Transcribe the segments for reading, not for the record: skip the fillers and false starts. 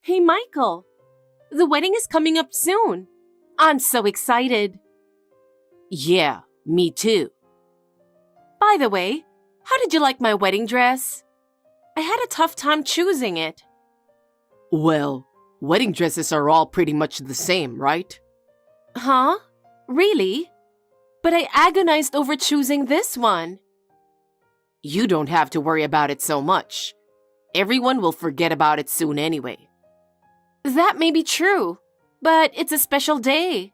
Hey, Michael. The wedding is coming up soon. I'm so excited. Yeah, me too. By the way, how did you like my wedding dress? I had a tough time choosing it. Well, wedding dresses are all pretty much the same, right? Huh? Really? But I agonized over choosing this one. You don't have to worry about it so much. Everyone will forget about it soon anyway. That may be true, but it's a special day.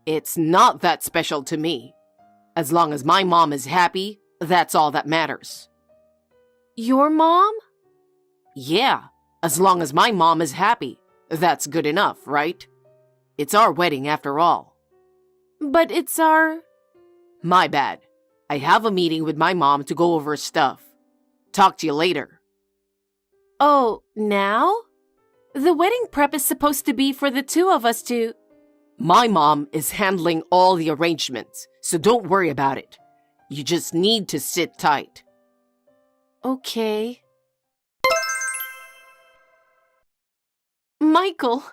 It's not that special to me. As long as my mom is happy, that's all that matters. Your mom? Yeah, as long as my mom is happy, that's good enough, right? It's our wedding after all. But it's our... My bad. I have a meeting with my mom to go over stuff. Talk to you later. Oh, now? The wedding prep is supposed to be for the two of us to... My mom is handling all the arrangements, so don't worry about it. You just need to sit tight. Okay. Michael,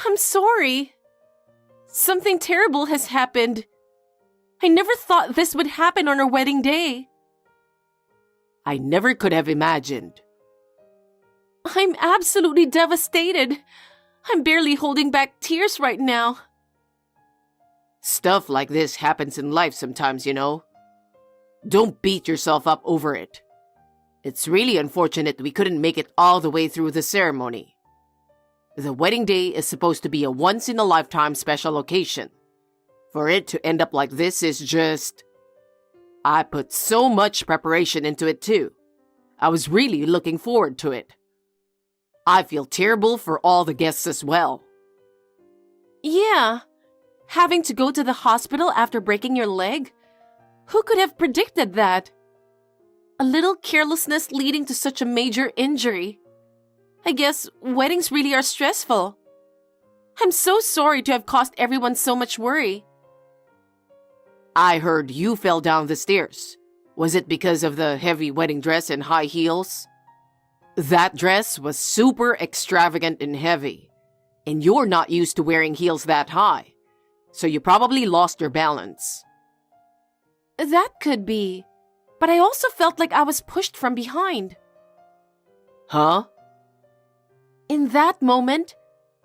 I'm sorry. Something terrible has happened. I never thought this would happen on our wedding day. I never could have imagined. I'm absolutely devastated. I'm barely holding back tears right now. Stuff like this happens in life sometimes, you know. Don't beat yourself up over it. It's really unfortunate we couldn't make it all the way through the ceremony. The wedding day is supposed to be a once-in-a-lifetime special occasion. For it to end up like this is just... I put so much preparation into it too. I was really looking forward to it. I feel terrible for all the guests as well. Yeah, having to go to the hospital after breaking your leg? Who could have predicted that? A little carelessness leading to such a major injury. I guess weddings really are stressful. I'm so sorry to have caused everyone so much worry. I heard you fell down the stairs. Was it because of the heavy wedding dress and high heels? That dress was super extravagant and heavy, and you're not used to wearing heels that high, so you probably lost your balance. That could be, but I also felt like I was pushed from behind. Huh? In that moment,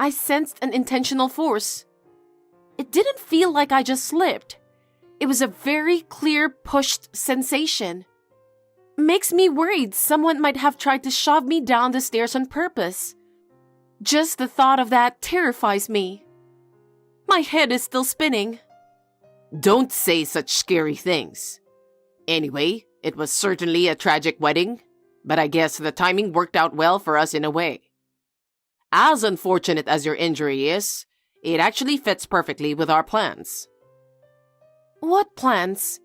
I sensed an intentional force. It didn't feel like I just slipped. It was a very clear pushed sensation. Makes me worried someone might have tried to shove me down the stairs on purpose. Just the thought of that terrifies me. My head is still spinning. Don't say such scary things. Anyway, it was certainly a tragic wedding, but I guess the timing worked out well for us in a way. As unfortunate as your injury is, it actually fits perfectly with our plans. What plans?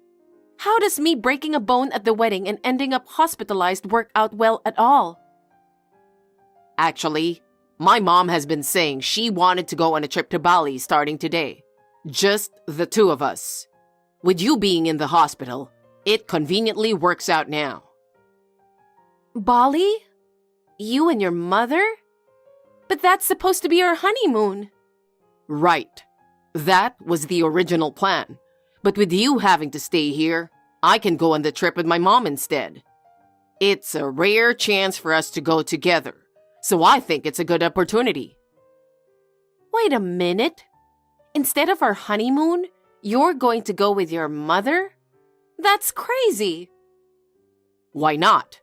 How does me breaking a bone at the wedding and ending up hospitalized work out well at all? Actually, my mom has been saying she wanted to go on a trip to Bali starting today. Just the two of us. With you being in the hospital, it conveniently works out now. Bali? You and your mother? But that's supposed to be our honeymoon. Right. That was the original plan. But with you having to stay here, I can go on the trip with my mom instead. It's a rare chance for us to go together, so I think it's a good opportunity. Wait a minute. Instead of our honeymoon, you're going to go with your mother? That's crazy. Why not?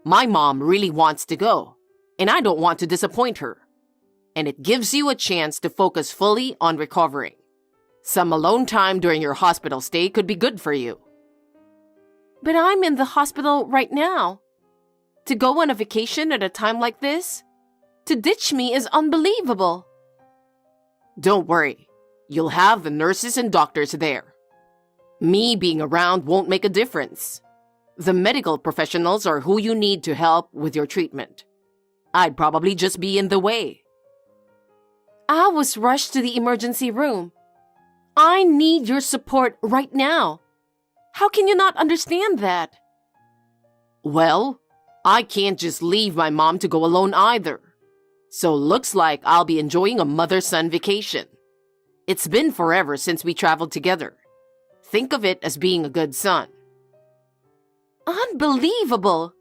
My mom really wants to go, and I don't want to disappoint her. And it gives you a chance to focus fully on recovering. Some alone time during your hospital stay could be good for you. But I'm in the hospital right now. To go on a vacation at a time like this? To ditch me is unbelievable. Don't worry. You'll have the nurses and doctors there. Me being around won't make a difference. The medical professionals are who you need to help with your treatment. I'd probably just be in the way. I was rushed to the emergency room. I need your support right now. How can you not understand that? Well, I can't just leave my mom to go alone either. So looks like I'll be enjoying a mother-son vacation. It's been forever since we traveled together. Think of it as being a good son. Unbelievable!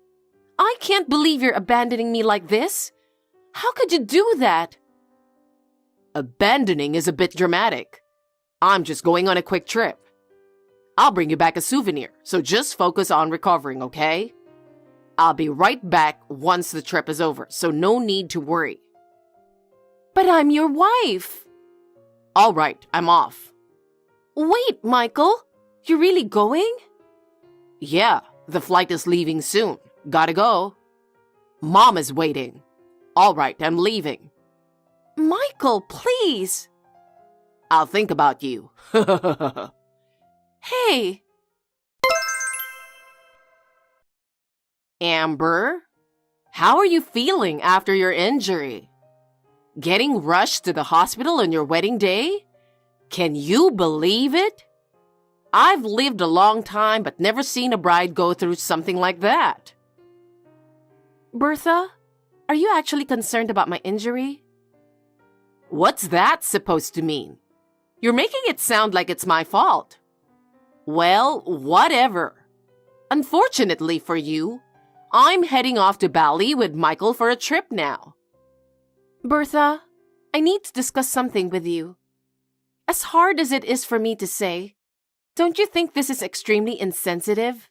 I can't believe you're abandoning me like this. How could you do that? Abandoning is a bit dramatic. I'm just going on a quick trip. I'll bring you back a souvenir, so just focus on recovering, okay? I'll be right back once the trip is over, so no need to worry. But I'm your wife. All right, I'm off. Wait, Michael. You're really going? Yeah, the flight is leaving soon. Gotta go. Mom is waiting. All right, I'm leaving. Michael, please. I'll think about you. Hey. Amber, how are you feeling after your injury? Getting rushed to the hospital on your wedding day? Can you believe it? I've lived a long time but never seen a bride go through something like that. Bertha, are you actually concerned about my injury? What's that supposed to mean? You're making it sound like it's my fault. Well, whatever. Unfortunately for you, I'm heading off to Bali with Michael for a trip now. Bertha, I need to discuss something with you. As hard as it is for me to say, don't you think this is extremely insensitive?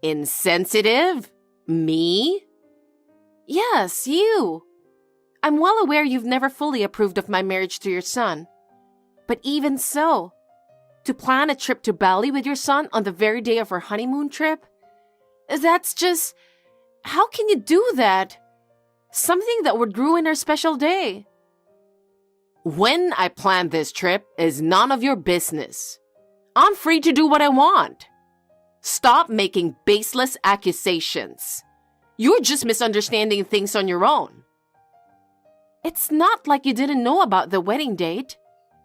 Insensitive? Me? Yes, you. I'm well aware you've never fully approved of my marriage to your son. But even so, to plan a trip to Bali with your son on the very day of our honeymoon trip? That's just... How can you do that? Something that would ruin our special day. When I planned this trip is none of your business. I'm free to do what I want. Stop making baseless accusations. You're just misunderstanding things on your own. It's not like you didn't know about the wedding date,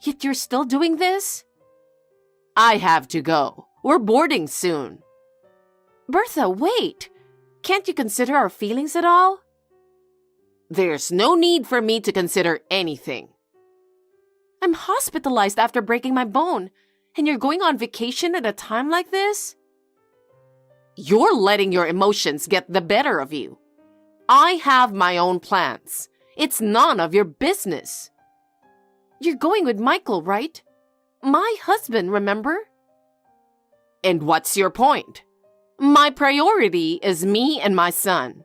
yet you're still doing this? I have to go. We're boarding soon. Bertha, wait. Can't you consider our feelings at all? There's no need for me to consider anything. I'm hospitalized after breaking my bone, and you're going on vacation at a time like this? You're letting your emotions get the better of you. I have my own plans. It's none of your business. You're going with Michael, right? My husband, remember? And what's your point? My priority is me and my son.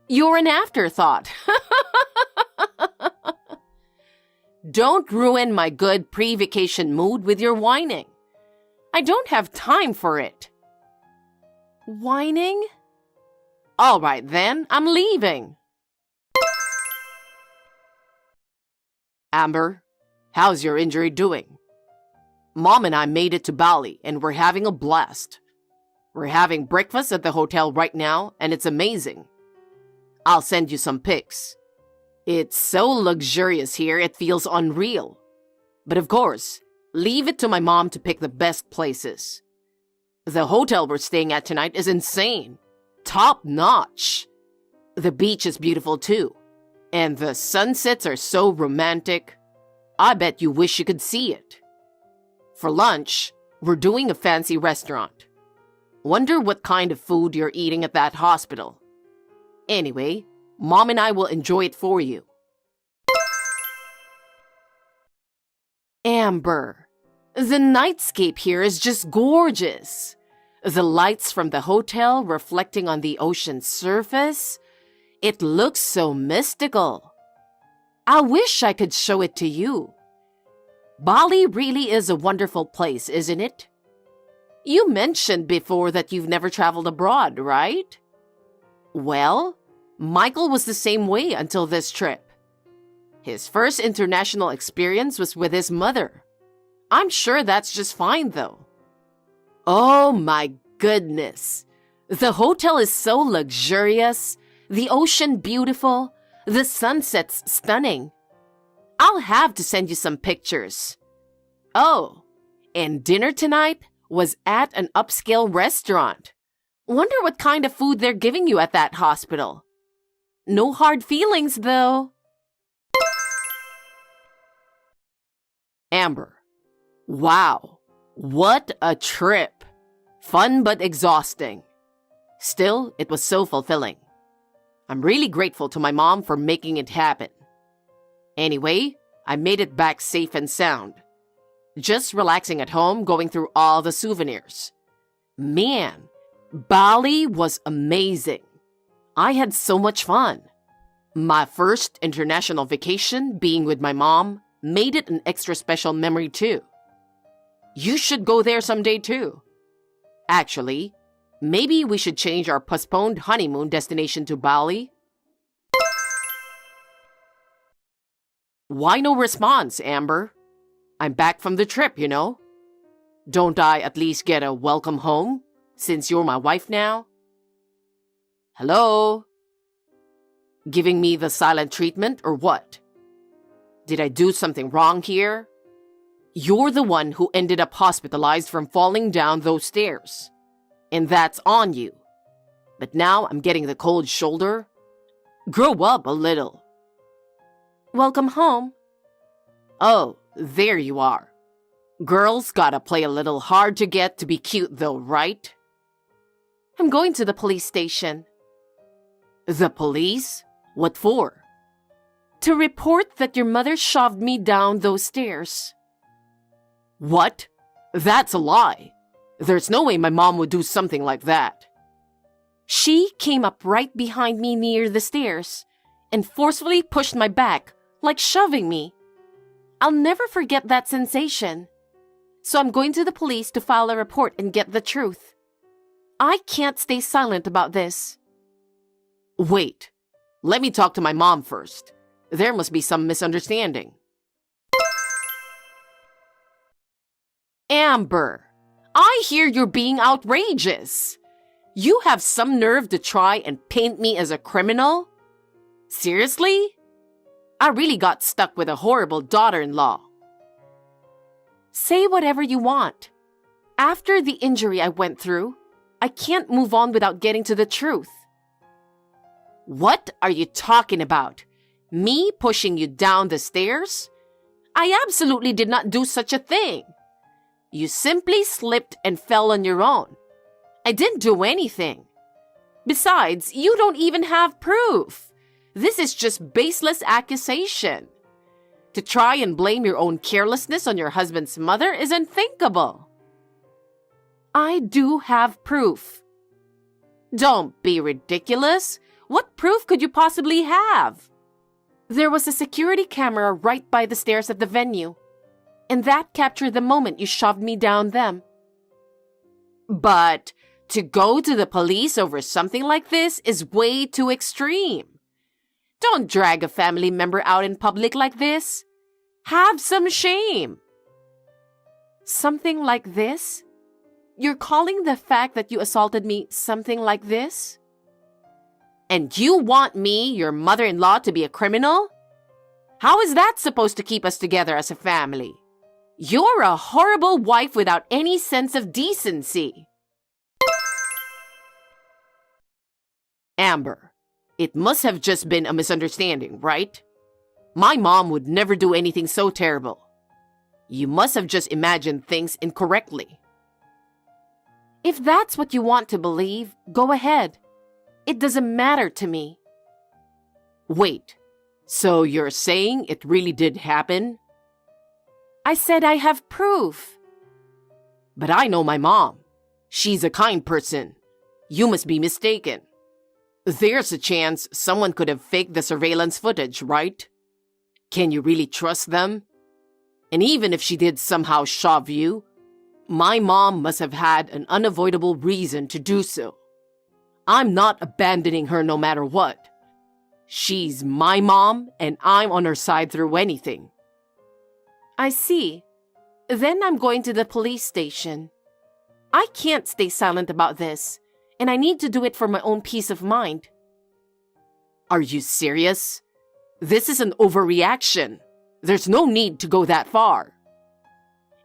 You're an afterthought. Don't ruin my good pre-vacation mood with your whining. I don't have time for it. Whining? All right then, I'm leaving. Amber, how's your injury doing? Mom and I made it to Bali and we're having a blast. We're having breakfast at the hotel right now and it's amazing. I'll send you some pics. It's so luxurious here, it feels unreal. But of course, leave it to my mom to pick the best places. The hotel we're staying at tonight is insane. Top notch. The beach is beautiful too. And the sunsets are so romantic. I bet you wish you could see it. For lunch, we're doing a fancy restaurant. Wonder what kind of food you're eating at that hospital. Anyway, Mom and I will enjoy it for you. Amber, the nightscape here is just gorgeous. The lights from the hotel reflecting on the ocean's surface. It looks so mystical. I wish I could show it to you. Bali really is a wonderful place, isn't it? You mentioned before that you've never traveled abroad, right? Well, Michael was the same way until this trip. His first international experience was with his mother. I'm sure that's just fine, though. Oh my goodness. The hotel is so luxurious, the ocean beautiful, the sunsets stunning. I'll have to send you some pictures. Oh, and dinner tonight was at an upscale restaurant. Wonder what kind of food they're giving you at that hospital. No hard feelings, though. Amber. Wow. What a trip. Fun but exhausting. Still, it was so fulfilling. I'm really grateful to my mom for making it happen. Anyway, I made it back safe and sound. Just relaxing at home, going through all the souvenirs. Man, Bali was amazing. I had so much fun. My first international vacation, being with my mom, made it an extra special memory too. You should go there someday too. Actually, maybe we should change our postponed honeymoon destination to Bali. Why no response, Amber? I'm back from the trip, you know. Don't I at least get a welcome home, since you're my wife now? Hello? Giving me the silent treatment or what? Did I do something wrong here? You're the one who ended up hospitalized from falling down those stairs. And that's on you. But now I'm getting the cold shoulder. Grow up a little. Welcome home. Oh, there you are. Girls gotta play a little hard to get to be cute though, right? I'm going to the police station. The police? What for? To report that your mother shoved me down those stairs. What? That's a lie. There's no way my mom would do something like that. She came up right behind me near the stairs and forcefully pushed my back, like shoving me. I'll never forget that sensation. So I'm going to the police to file a report and get the truth. I can't stay silent about this. Wait, let me talk to my mom first. There must be some misunderstanding. Amber, I hear you're being outrageous. You have some nerve to try and paint me as a criminal? Seriously? I really got stuck with a horrible daughter-in-law. Say whatever you want. After the injury I went through, I can't move on without getting to the truth. What are you talking about? Me pushing you down the stairs? I absolutely did not do such a thing. You simply slipped and fell on your own. I didn't do anything. Besides, you don't even have proof. This is just baseless accusation. To try and blame your own carelessness on your husband's mother is unthinkable. I do have proof. Don't be ridiculous. What proof could you possibly have? There was a security camera right by the stairs at the venue, and that captured the moment you shoved me down them. But to go to the police over something like this is way too extreme. Don't drag a family member out in public like this. Have some shame. Something like this? You're calling the fact that you assaulted me something like this? And you want me, your mother-in-law, to be a criminal? How is that supposed to keep us together as a family? You're a horrible wife without any sense of decency. Amber, it must have just been a misunderstanding, right? My mom would never do anything so terrible. You must have just imagined things incorrectly. If that's what you want to believe, go ahead. It doesn't matter to me. Wait, so you're saying it really did happen? I said I have proof. But I know my mom. She's a kind person. You must be mistaken. There's a chance someone could have faked the surveillance footage, right? Can you really trust them? And even if she did somehow shove you, my mom must have had an unavoidable reason to do so. I'm not abandoning her no matter what. She's my mom, and I'm on her side through anything. I see. Then I'm going to the police station. I can't stay silent about this, and I need to do it for my own peace of mind. Are you serious? This is an overreaction. There's no need to go that far.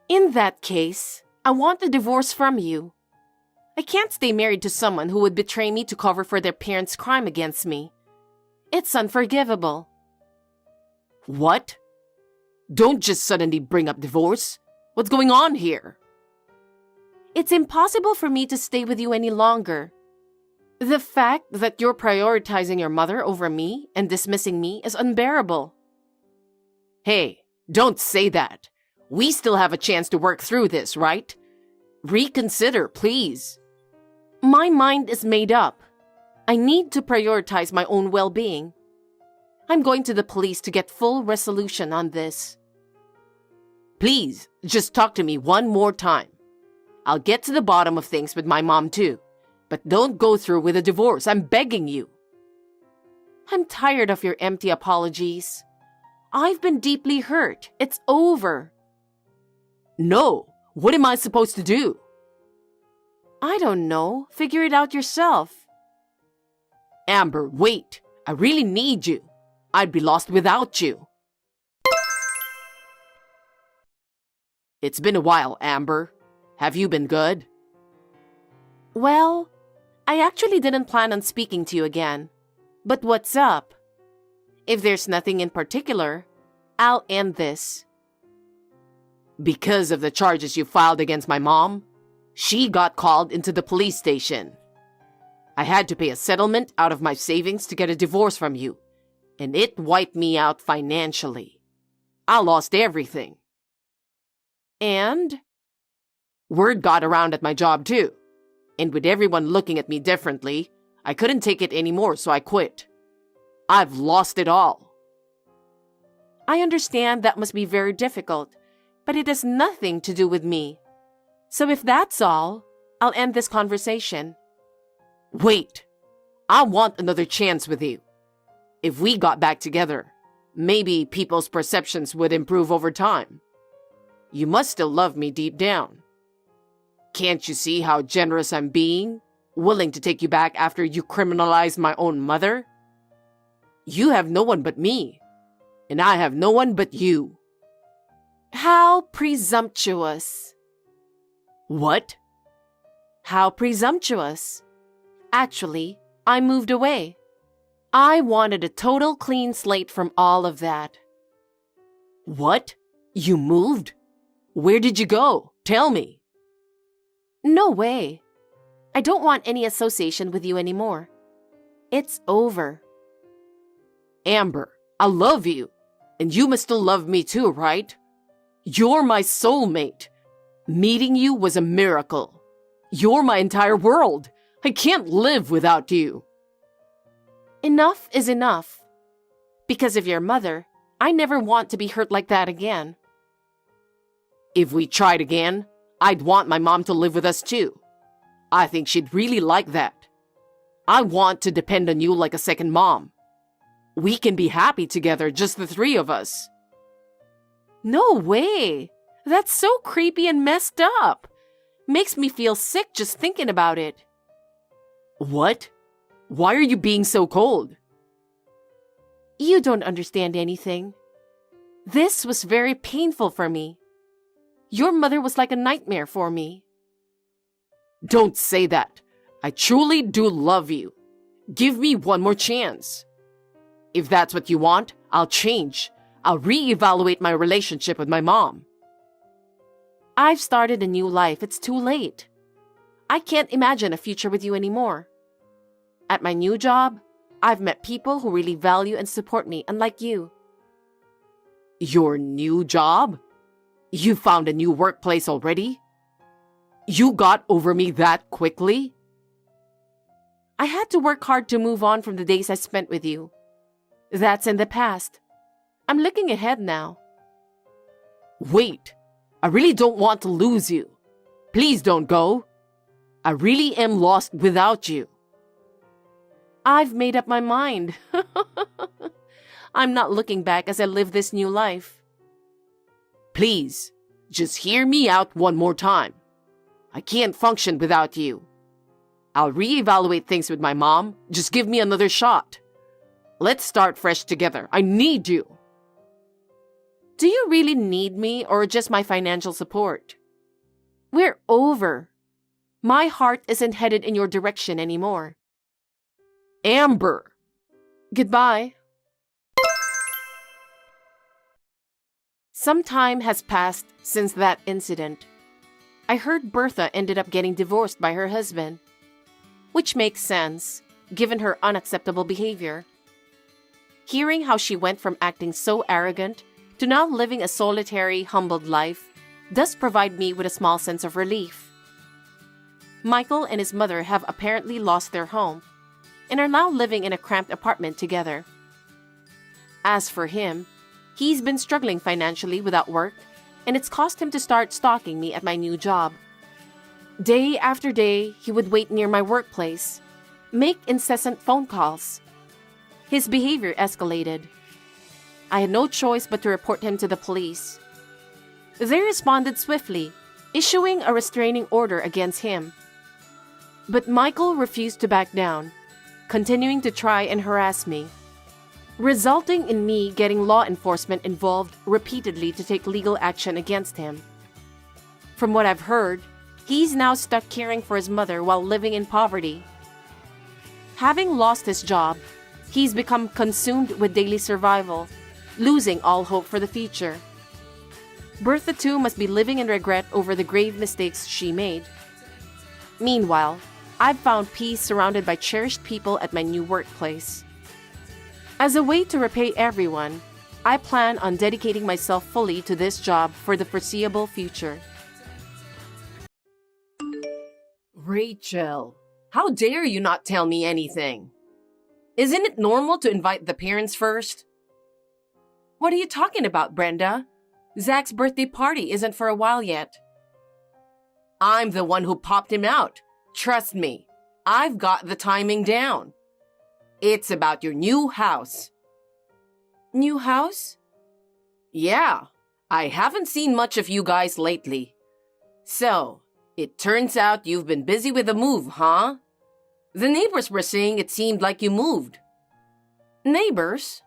In that case, I want a divorce from you. I can't stay married to someone who would betray me to cover for their parents' crime against me. It's unforgivable. What? Don't just suddenly bring up divorce. What's going on here? It's impossible for me to stay with you any longer. The fact that you're prioritizing your mother over me and dismissing me is unbearable. Hey, don't say that. We still have a chance to work through this, right? Reconsider, please. My mind is made up. I need to prioritize my own well-being. I'm going to the police to get full resolution on this. Please, just talk to me one more time. I'll get to the bottom of things with my mom too. But don't go through with a divorce. I'm begging you. I'm tired of your empty apologies. I've been deeply hurt. It's over. No. What am I supposed to do? I don't know. Figure it out yourself. Amber, wait. I really need you. I'd be lost without you. It's been a while, Amber. Have you been good? Well, I actually didn't plan on speaking to you again. But what's up? If there's nothing in particular, I'll end this. Because of the charges you filed against my mom, she got called into the police station. I had to pay a settlement out of my savings to get a divorce from you, and it wiped me out financially. I lost everything. And? Word got around at my job too, and with everyone looking at me differently, I couldn't take it anymore, so I quit. I've lost it all. I understand that must be very difficult, but it has nothing to do with me. So if that's all, I'll end this conversation. Wait, I want another chance with you. If we got back together, maybe people's perceptions would improve over time. You must still love me deep down. Can't you see how generous I'm being? Willing to take you back after you criminalized my own mother? You have no one but me, and I have no one but you. How presumptuous. What? How presumptuous. Actually, I moved away. I wanted a total clean slate from all of that. What? You moved? Where did you go? Tell me. No way. I don't want any association with you anymore. It's over. Amber, I love you. And you must still love me too, right? You're my soulmate. Meeting you was a miracle. You're my entire world. I can't live without you. Enough is enough. Because of your mother, I never want to be hurt like that again. If we tried again, I'd want my mom to live with us too. I think she'd really like that. I want to depend on you like a second mom. We can be happy together, just the three of us. No way! That's so creepy and messed up. Makes me feel sick just thinking about it. What? Why are you being so cold? You don't understand anything. This was very painful for me. Your mother was like a nightmare for me. Don't say that. I truly do love you. Give me one more chance. If that's what you want, I'll change. I'll reevaluate my relationship with my mom. I've started a new life. It's too late. I can't imagine a future with you anymore. At my new job, I've met people who really value and support me, unlike you. Your new job? You found a new workplace already? You got over me that quickly? I had to work hard to move on from the days I spent with you. That's in the past. I'm looking ahead now. Wait, I really don't want to lose you. Please don't go. I really am lost without you. I've made up my mind. I'm not looking back as I live this new life. Please, just hear me out one more time. I can't function without you. I'll reevaluate things with my mom. Just give me another shot. Let's start fresh together. I need you. Do you really need me or just my financial support? We're over. My heart isn't headed in your direction anymore. Amber, Goodbye. Some time has passed since that incident. I heard Bertha ended up getting divorced by her husband, which makes sense, given her unacceptable behavior. Hearing how she went from acting so arrogant to now living a solitary, humbled life does provide me with a small sense of relief. Michael and his mother have apparently lost their home and are now living in a cramped apartment together. As for him, he's been struggling financially without work, and it's caused him to start stalking me at my new job. Day after day, he would wait near my workplace, make incessant phone calls. His behavior escalated. I had no choice but to report him to the police. They responded swiftly, issuing a restraining order against him. But Michael refused to back down, continuing to try and harass me, resulting in me getting law enforcement involved repeatedly to take legal action against him. From what I've heard, he's now stuck caring for his mother while living in poverty. Having lost his job, he's become consumed with daily survival, losing all hope for the future. Bertha too must be living in regret over the grave mistakes she made. Meanwhile, I've found peace surrounded by cherished people at my new workplace. As a way to repay everyone, I plan on dedicating myself fully to this job for the foreseeable future. Rachel, how dare you not tell me anything? Isn't it normal to invite the parents first? What are you talking about, Brenda? Zach's birthday party isn't for a while yet. I'm the one who popped him out. Trust me, I've got the timing down. It's about your new house. New house? Yeah, I haven't seen much of you guys lately. So, it turns out you've been busy with the move, huh? The neighbors were saying it seemed like you moved. Neighbors?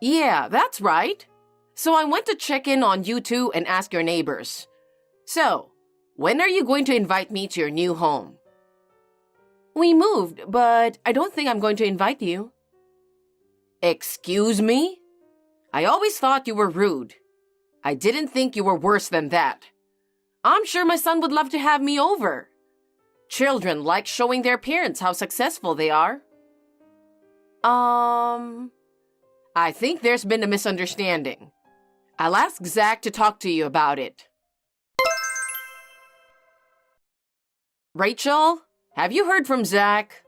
Yeah, that's right. So I went to check in on you two and ask your neighbors. So, when are you going to invite me to your new home? We moved, but I don't think I'm going to invite you. Excuse me? I always thought you were rude. I didn't think you were worse than that. I'm sure my son would love to have me over. Children like showing their parents how successful they are. I think there's been a misunderstanding. I'll ask Zach to talk to you about it. Rachel, have you heard from Zach?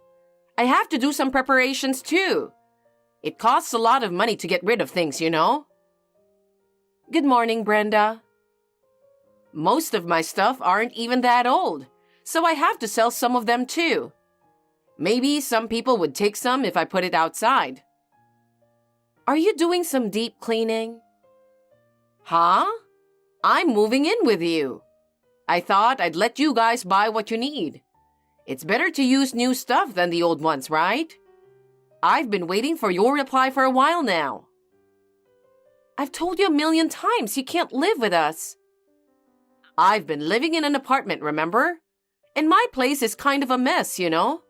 I have to do some preparations too. It costs a lot of money to get rid of things, you know. Good morning, Brenda. Most of my stuff aren't even that old, so I have to sell some of them too. Maybe some people would take some if I put it outside. Are you doing some deep cleaning? Huh? I'm moving in with you. I thought I'd let you guys buy what you need. It's better to use new stuff than the old ones, right? I've been waiting for your reply for a while now. I've told you 1,000,000 times you can't live with us. I've been living in an apartment, remember? And my place is kind of a mess, you know?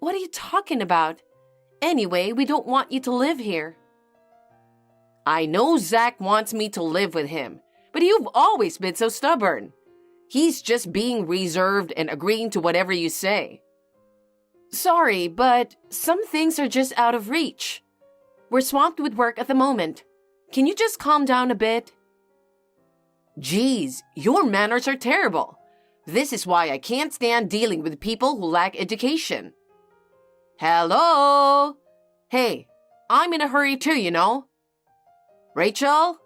What are you talking about? Anyway, we don't want you to live here. I know Zach wants me to live with him, but you've always been so stubborn. He's just being reserved and agreeing to whatever you say. Sorry, but some things are just out of reach. We're swamped with work at the moment. Can you just calm down a bit? Geez, your manners are terrible. This is why I can't stand dealing with people who lack education. Hello? Hey, I'm in a hurry too, you know. Rachel?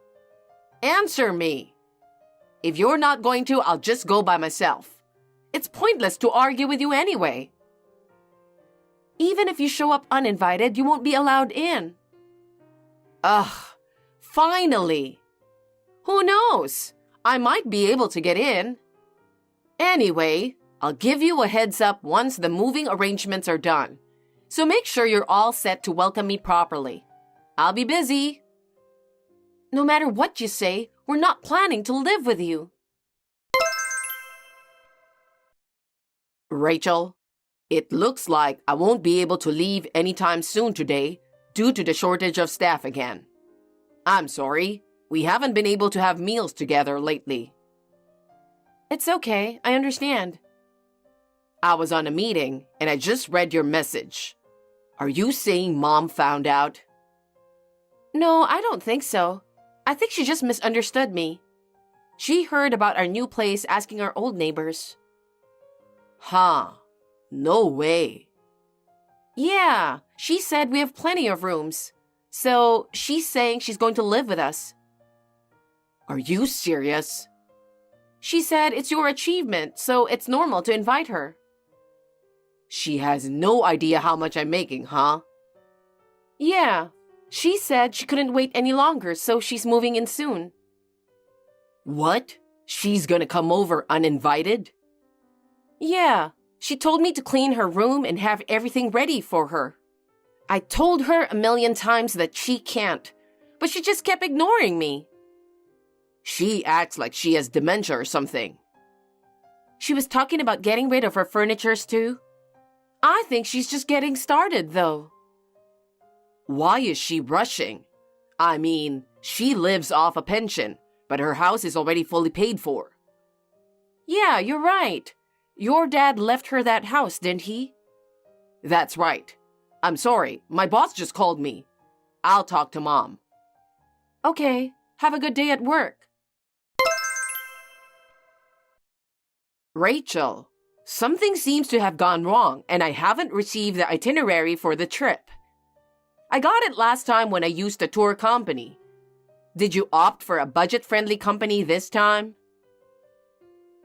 Answer me. If you're not going to, I'll just go by myself. It's pointless to argue with you anyway. Even if you show up uninvited, you won't be allowed in. Ugh, finally. Who knows? I might be able to get in. Anyway, I'll give you a heads up once the moving arrangements are done. So make sure you're all set to welcome me properly. I'll be busy. No matter what you say, we're not planning to live with you. Rachel, It looks like I won't be able to leave anytime soon today due to the shortage of staff again. I'm sorry, we haven't been able to have meals together lately. It's okay, I understand. I was on a meeting and I just read your message. Are you saying Mom found out? No, I don't think so. I think she just misunderstood me. She heard about our new place asking our old neighbors. Huh. No way. Yeah, she said we have plenty of rooms. So she's saying she's going to live with us. Are you serious? She said it's your achievement, so it's normal to invite her. She has no idea how much I'm making, huh? Yeah, she said she couldn't wait any longer, so she's moving in soon. What? She's gonna come over uninvited? Yeah, she told me to clean her room and have everything ready for her. I told her a million times that she can't, but she just kept ignoring me. She acts like she has dementia or something. She was talking about getting rid of her furnitures too. I think she's just getting started, though. Why is she rushing? I mean, she lives off a pension, but her house is already fully paid for. Yeah, you're right. Your dad left her that house, didn't he? That's right. I'm sorry, my boss just called me. I'll talk to Mom. Okay, have a good day at work. Rachel, something seems to have gone wrong and I haven't received the itinerary for the trip. I got it last time when I used a tour company. Did you opt for a budget-friendly company this time?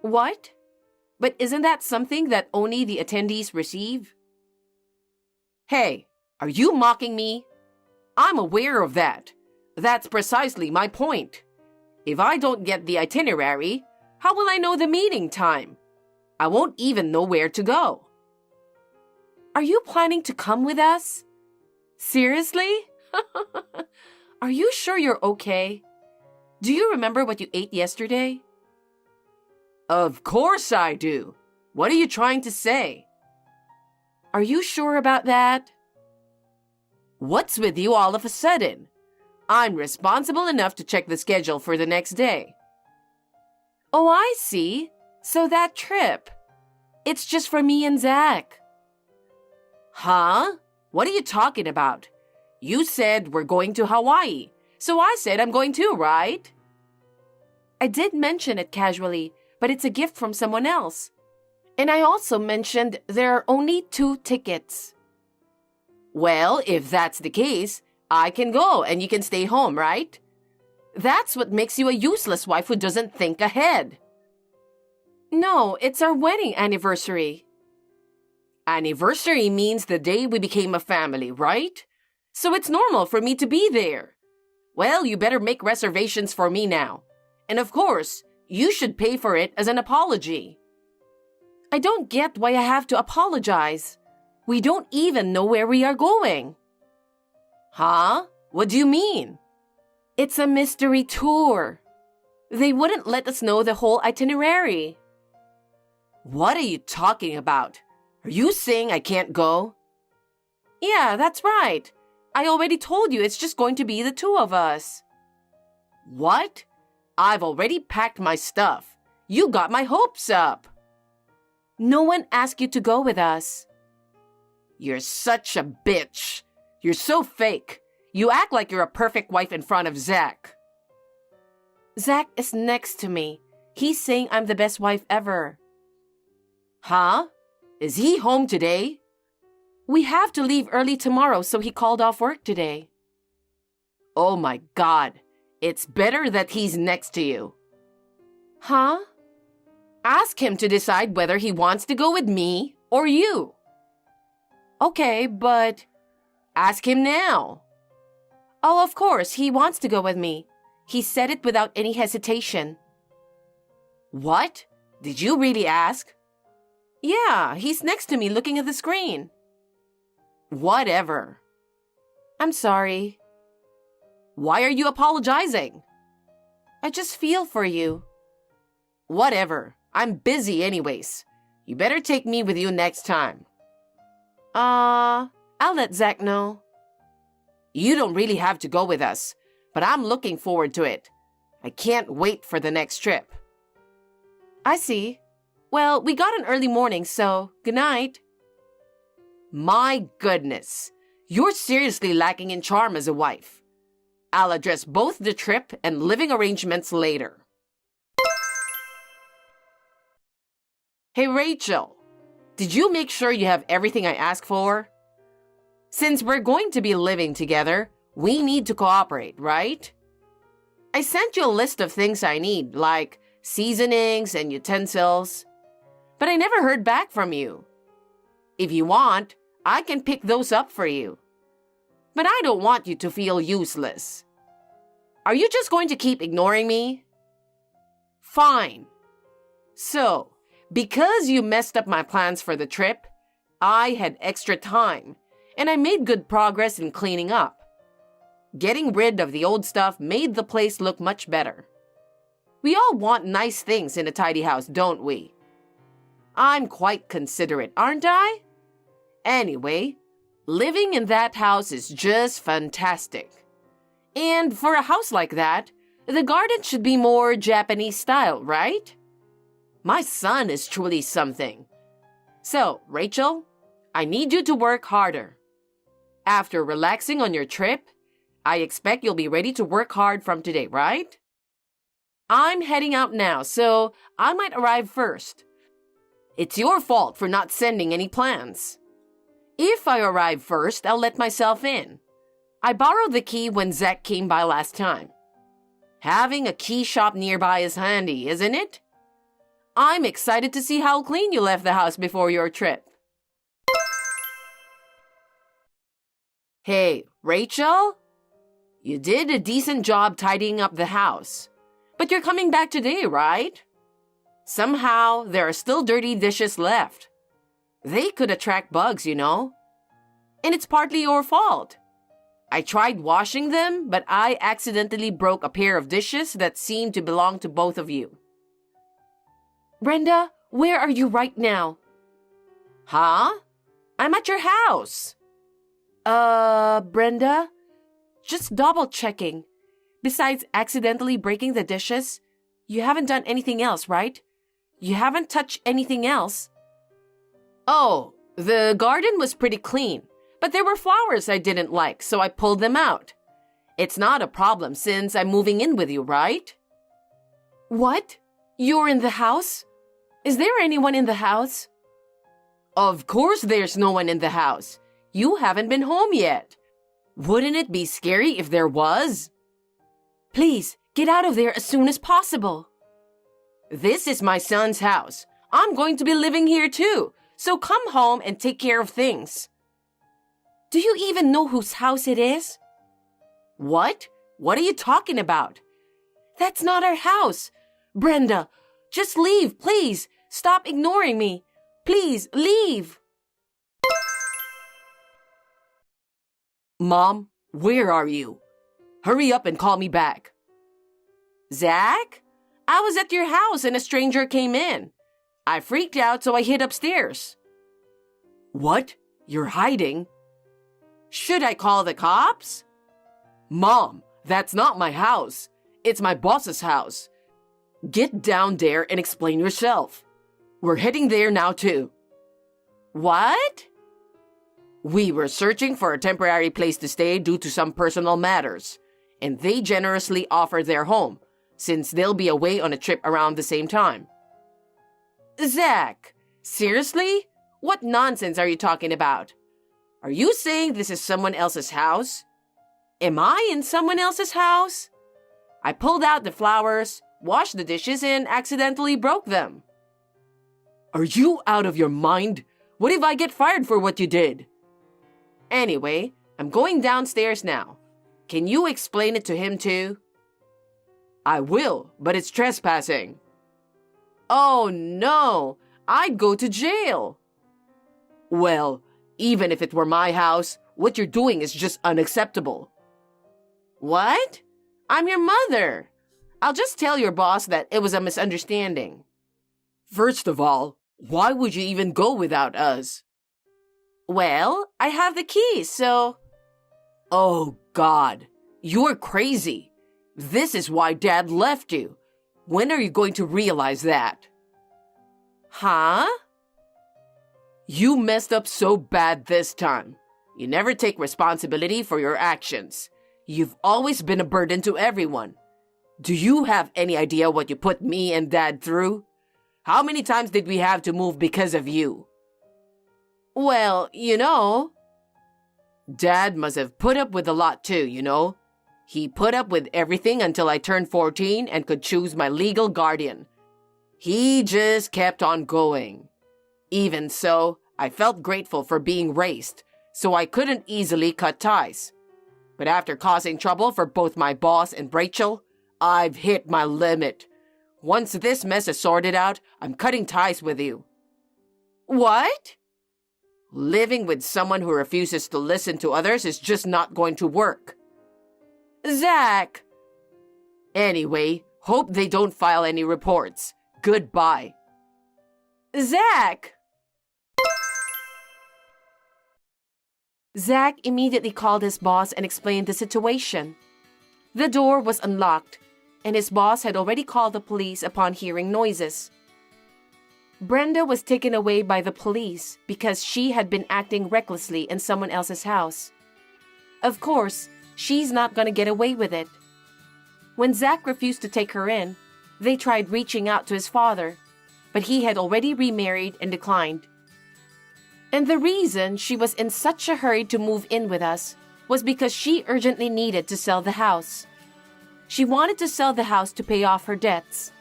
What? But isn't that something that only the attendees receive? Hey, are you mocking me? I'm aware of that. That's precisely my point. If I don't get the itinerary, how will I know the meeting time? I won't even know where to go. Are you planning to come with us? Seriously? Are you sure you're okay? Do you remember what you ate yesterday? Of course I do. What are you trying to say? Are you sure about that? What's with you all of a sudden? I'm responsible enough to check the schedule for the next day. Oh, I see. So that trip. It's just for me and Zach. Huh? What are you talking about? You said we're going to Hawaii, so I said I'm going too, right? I did mention it casually, but it's a gift from someone else. And I also mentioned there are only 2 tickets. Well, if that's the case, I can go and you can stay home, right? That's what makes you a useless wife who doesn't think ahead. No, it's our wedding anniversary. Anniversary means the day we became a family, right? So it's normal for me to be there. Well, you better make reservations for me now. And of course, you should pay for it as an apology. I don't get why I have to apologize. We don't even know where we are going. Huh? What do you mean? It's a mystery tour. They wouldn't let us know the whole itinerary. What are you talking about? Are you saying I can't go? Yeah, that's right. I already told you it's just going to be the 2 of us. What? I've already packed my stuff. You got my hopes up. No one asked you to go with us. You're such a bitch. You're so fake. You act like you're a perfect wife in front of Zach. Zach is next to me. He's saying I'm the best wife ever. Huh? Is he home today? We have to leave early tomorrow, so he called off work today. Oh my God. It's better that he's next to you. Huh? Ask him to decide whether he wants to go with me or you. Okay, but... Ask him now. Oh, of course, he wants to go with me. He said it without any hesitation. What? Did you really ask? Yeah, he's next to me looking at the screen. Whatever. I'm sorry. Why are you apologizing? I just feel for you. Whatever. I'm busy anyways. You better take me with you next time. I'll let Zach know. You don't really have to go with us, but I'm looking forward to it. I can't wait for the next trip. I see. Well, we got an early morning, so good night. My goodness, you're seriously lacking in charm as a wife. I'll address both the trip and living arrangements later. Hey, Rachel, did you make sure you have everything I asked for? Since we're going to be living together, we need to cooperate, right? I sent you a list of things I need, like seasonings and utensils, but I never heard back from you. If you want, I can pick those up for you. But I don't want you to feel useless. Are you just going to keep ignoring me? Fine. So, because you messed up my plans for the trip, I had extra time, and I made good progress in cleaning up. Getting rid of the old stuff made the place look much better. We all want nice things in a tidy house, don't we? I'm quite considerate, aren't I? Anyway, living in that house is just fantastic. And for a house like that, the garden should be more Japanese style, right? My son is truly something. So, Rachel, I need you to work harder. After relaxing on your trip, I expect you'll be ready to work hard from today, right? I'm heading out now, so I might arrive first. It's your fault for not sending any plans. If I arrive first, I'll let myself in. I borrowed the key when Zach came by last time. Having a key shop nearby is handy, isn't it? I'm excited to see how clean you left the house before your trip. Hey, Rachel? You did a decent job tidying up the house. But you're coming back today, right? Somehow, there are still dirty dishes left. They could attract bugs, you know. And it's partly your fault. I tried washing them, but I accidentally broke a pair of dishes that seemed to belong to both of you. Brenda, where are you right now? Huh? I'm at your house. Brenda? Just double checking. Besides accidentally breaking the dishes, you haven't done anything else, right? You haven't touched anything else. Oh, the garden was pretty clean, but there were flowers I didn't like, so I pulled them out. It's not a problem since I'm moving in with you, right? What? You're in the house? Is there anyone in the house? Of course there's no one in the house. You haven't been home yet. Wouldn't it be scary if there was? Please, get out of there as soon as possible. This is my son's house. I'm going to be living here too, so come home and take care of things. Do you even know whose house it is? What? What are you talking about? That's not our house. Brenda, just leave, please. Stop ignoring me. Please, leave. Mom, where are you? Hurry up and call me back. Zach? I was at your house and a stranger came in. I freaked out, so I hid upstairs. What? You're hiding? Should I call the cops? Mom, that's not my house. It's my boss's house. Get down there and explain yourself. We're heading there now too. What? We were searching for a temporary place to stay due to some personal matters, and they generously offered their home, since they'll be away on a trip around the same time. Zach, seriously? What nonsense are you talking about? Are you saying this is someone else's house? Am I in someone else's house? I pulled out the flowers, washed the dishes, and accidentally broke them. Are you out of your mind? What if I get fired for what you did? Anyway, I'm going downstairs now. Can you explain it to him too? I will, but it's trespassing. Oh no, I'd go to jail. Well, even if it were my house, what you're doing is just unacceptable. What? I'm your mother. I'll just tell your boss that it was a misunderstanding. First of all, why would you even go without us? Well, I have the keys, so... Oh, God. You're crazy. This is why Dad left you. When are you going to realize that? Huh? You messed up so bad this time. You never take responsibility for your actions. You've always been a burden to everyone. Do you have any idea what you put me and Dad through? How many times did we have to move because of you? Well, Dad must have put up with a lot too. He put up with everything until I turned 14 and could choose my legal guardian. He just kept on going. Even so, I felt grateful for being raised, so I couldn't easily cut ties. But after causing trouble for both my boss and Rachel, I've hit my limit. Once this mess is sorted out, I'm cutting ties with you. What? Living with someone who refuses to listen to others is just not going to work. Zach! Anyway, hope they don't file any reports. Goodbye. Zach! Zach immediately called his boss and explained the situation. The door was unlocked, and his boss had already called the police upon hearing noises. Brenda was taken away by the police because she had been acting recklessly in someone else's house. Of course, she's not going to get away with it. When Zach refused to take her in, they tried reaching out to his father, but he had already remarried and declined. And the reason she was in such a hurry to move in with us was because she urgently needed to sell the house. She wanted to sell the house to pay off her debts.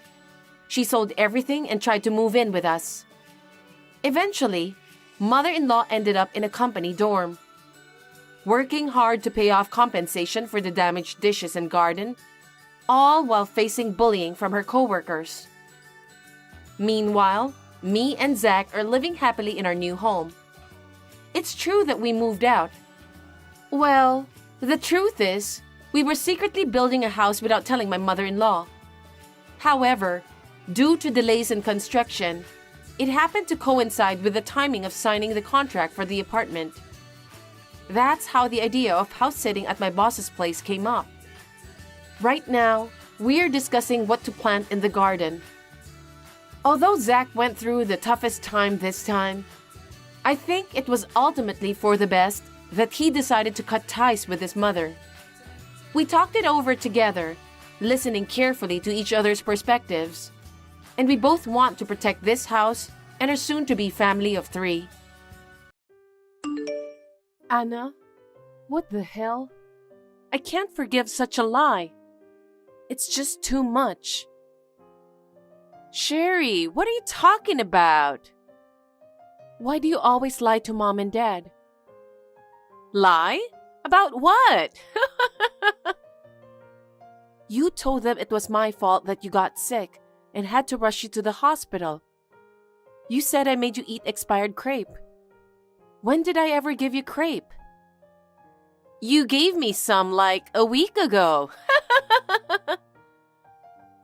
She sold everything and tried to move in with us. Eventually, mother-in-law ended up in a company dorm, working hard to pay off compensation for the damaged dishes and garden, all while facing bullying from her coworkers. Meanwhile, me and Zach are living happily in our new home. It's true that we moved out. Well, the truth is, we were secretly building a house without telling my mother-in-law. However, due to delays in construction, it happened to coincide with the timing of signing the contract for the apartment. That's how the idea of house sitting at my boss's place came up. Right now, we're discussing what to plant in the garden. Although Zach went through the toughest time this time, I think it was ultimately for the best that he decided to cut ties with his mother. We talked it over together, listening carefully to each other's perspectives, and we both want to protect this house and our soon-to-be family of 3. Anna, what the hell? I can't forgive such a lie. It's just too much. Sherry, what are you talking about? Why do you always lie to Mom and Dad? Lie? About what? You told them it was my fault that you got sick and had to rush you to the hospital. You said I made you eat expired crepe. When did I ever give you crepe? You gave me some like a week ago.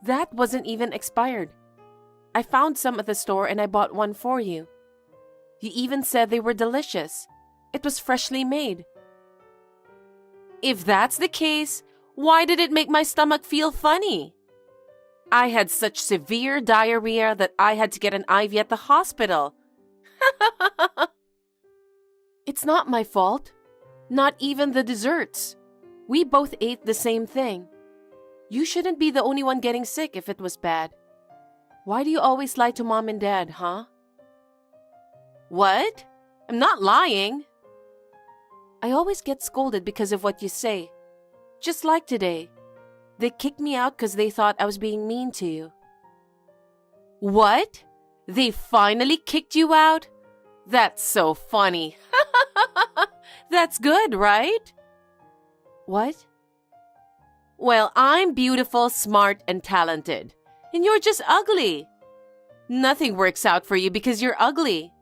That wasn't even expired. I found some at the store and I bought one for you. You even said they were delicious. It was freshly made. If that's the case, why did it make my stomach feel funny? I had such severe diarrhea that I had to get an IV at the hospital. It's not my fault. Not even the desserts. We both ate the same thing. You shouldn't be the only one getting sick if it was bad. Why do you always lie to Mom and Dad, huh? What? I'm not lying. I always get scolded because of what you say. Just like today. They kicked me out because they thought I was being mean to you. What? They finally kicked you out? That's so funny. That's good, right? What? Well, I'm beautiful, smart, and talented. And you're just ugly. Nothing works out for you because you're ugly.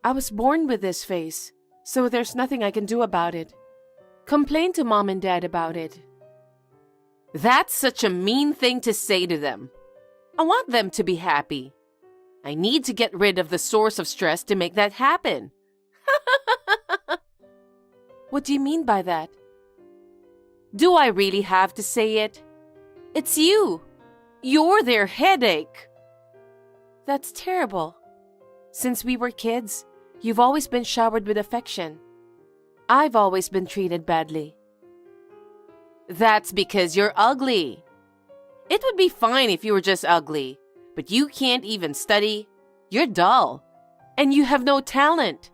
I was born with this face, so there's nothing I can do about it. Complain to Mom and Dad about it. That's such a mean thing to say to them. I want them to be happy. I need to get rid of the source of stress to make that happen. What do you mean by that? Do I really have to say it? It's you. You're their headache. That's terrible. Since we were kids, you've always been showered with affection. I've always been treated badly. That's because you're ugly. It would be fine if you were just ugly, but you can't even study. You're dull, and you have no talent.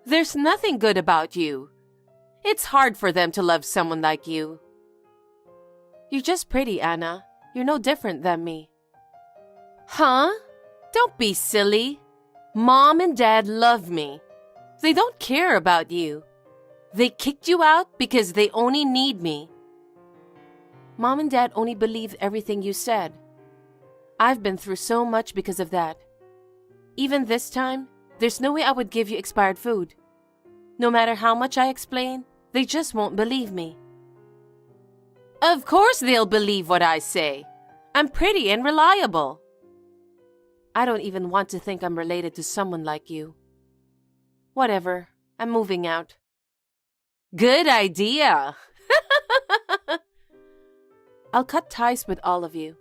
There's nothing good about you. It's hard for them to love someone like you. You're just pretty, Anna. You're no different than me. Huh? Don't be silly. Mom and Dad love me. They don't care about you. They kicked you out because they only need me. Mom and Dad only believed everything you said. I've been through so much because of that. Even this time, there's no way I would give you expired food. No matter how much I explain, they just won't believe me. Of course they'll believe what I say. I'm pretty and reliable. I don't even want to think I'm related to someone like you. Whatever, I'm moving out. Good idea. I'll cut ties with all of you.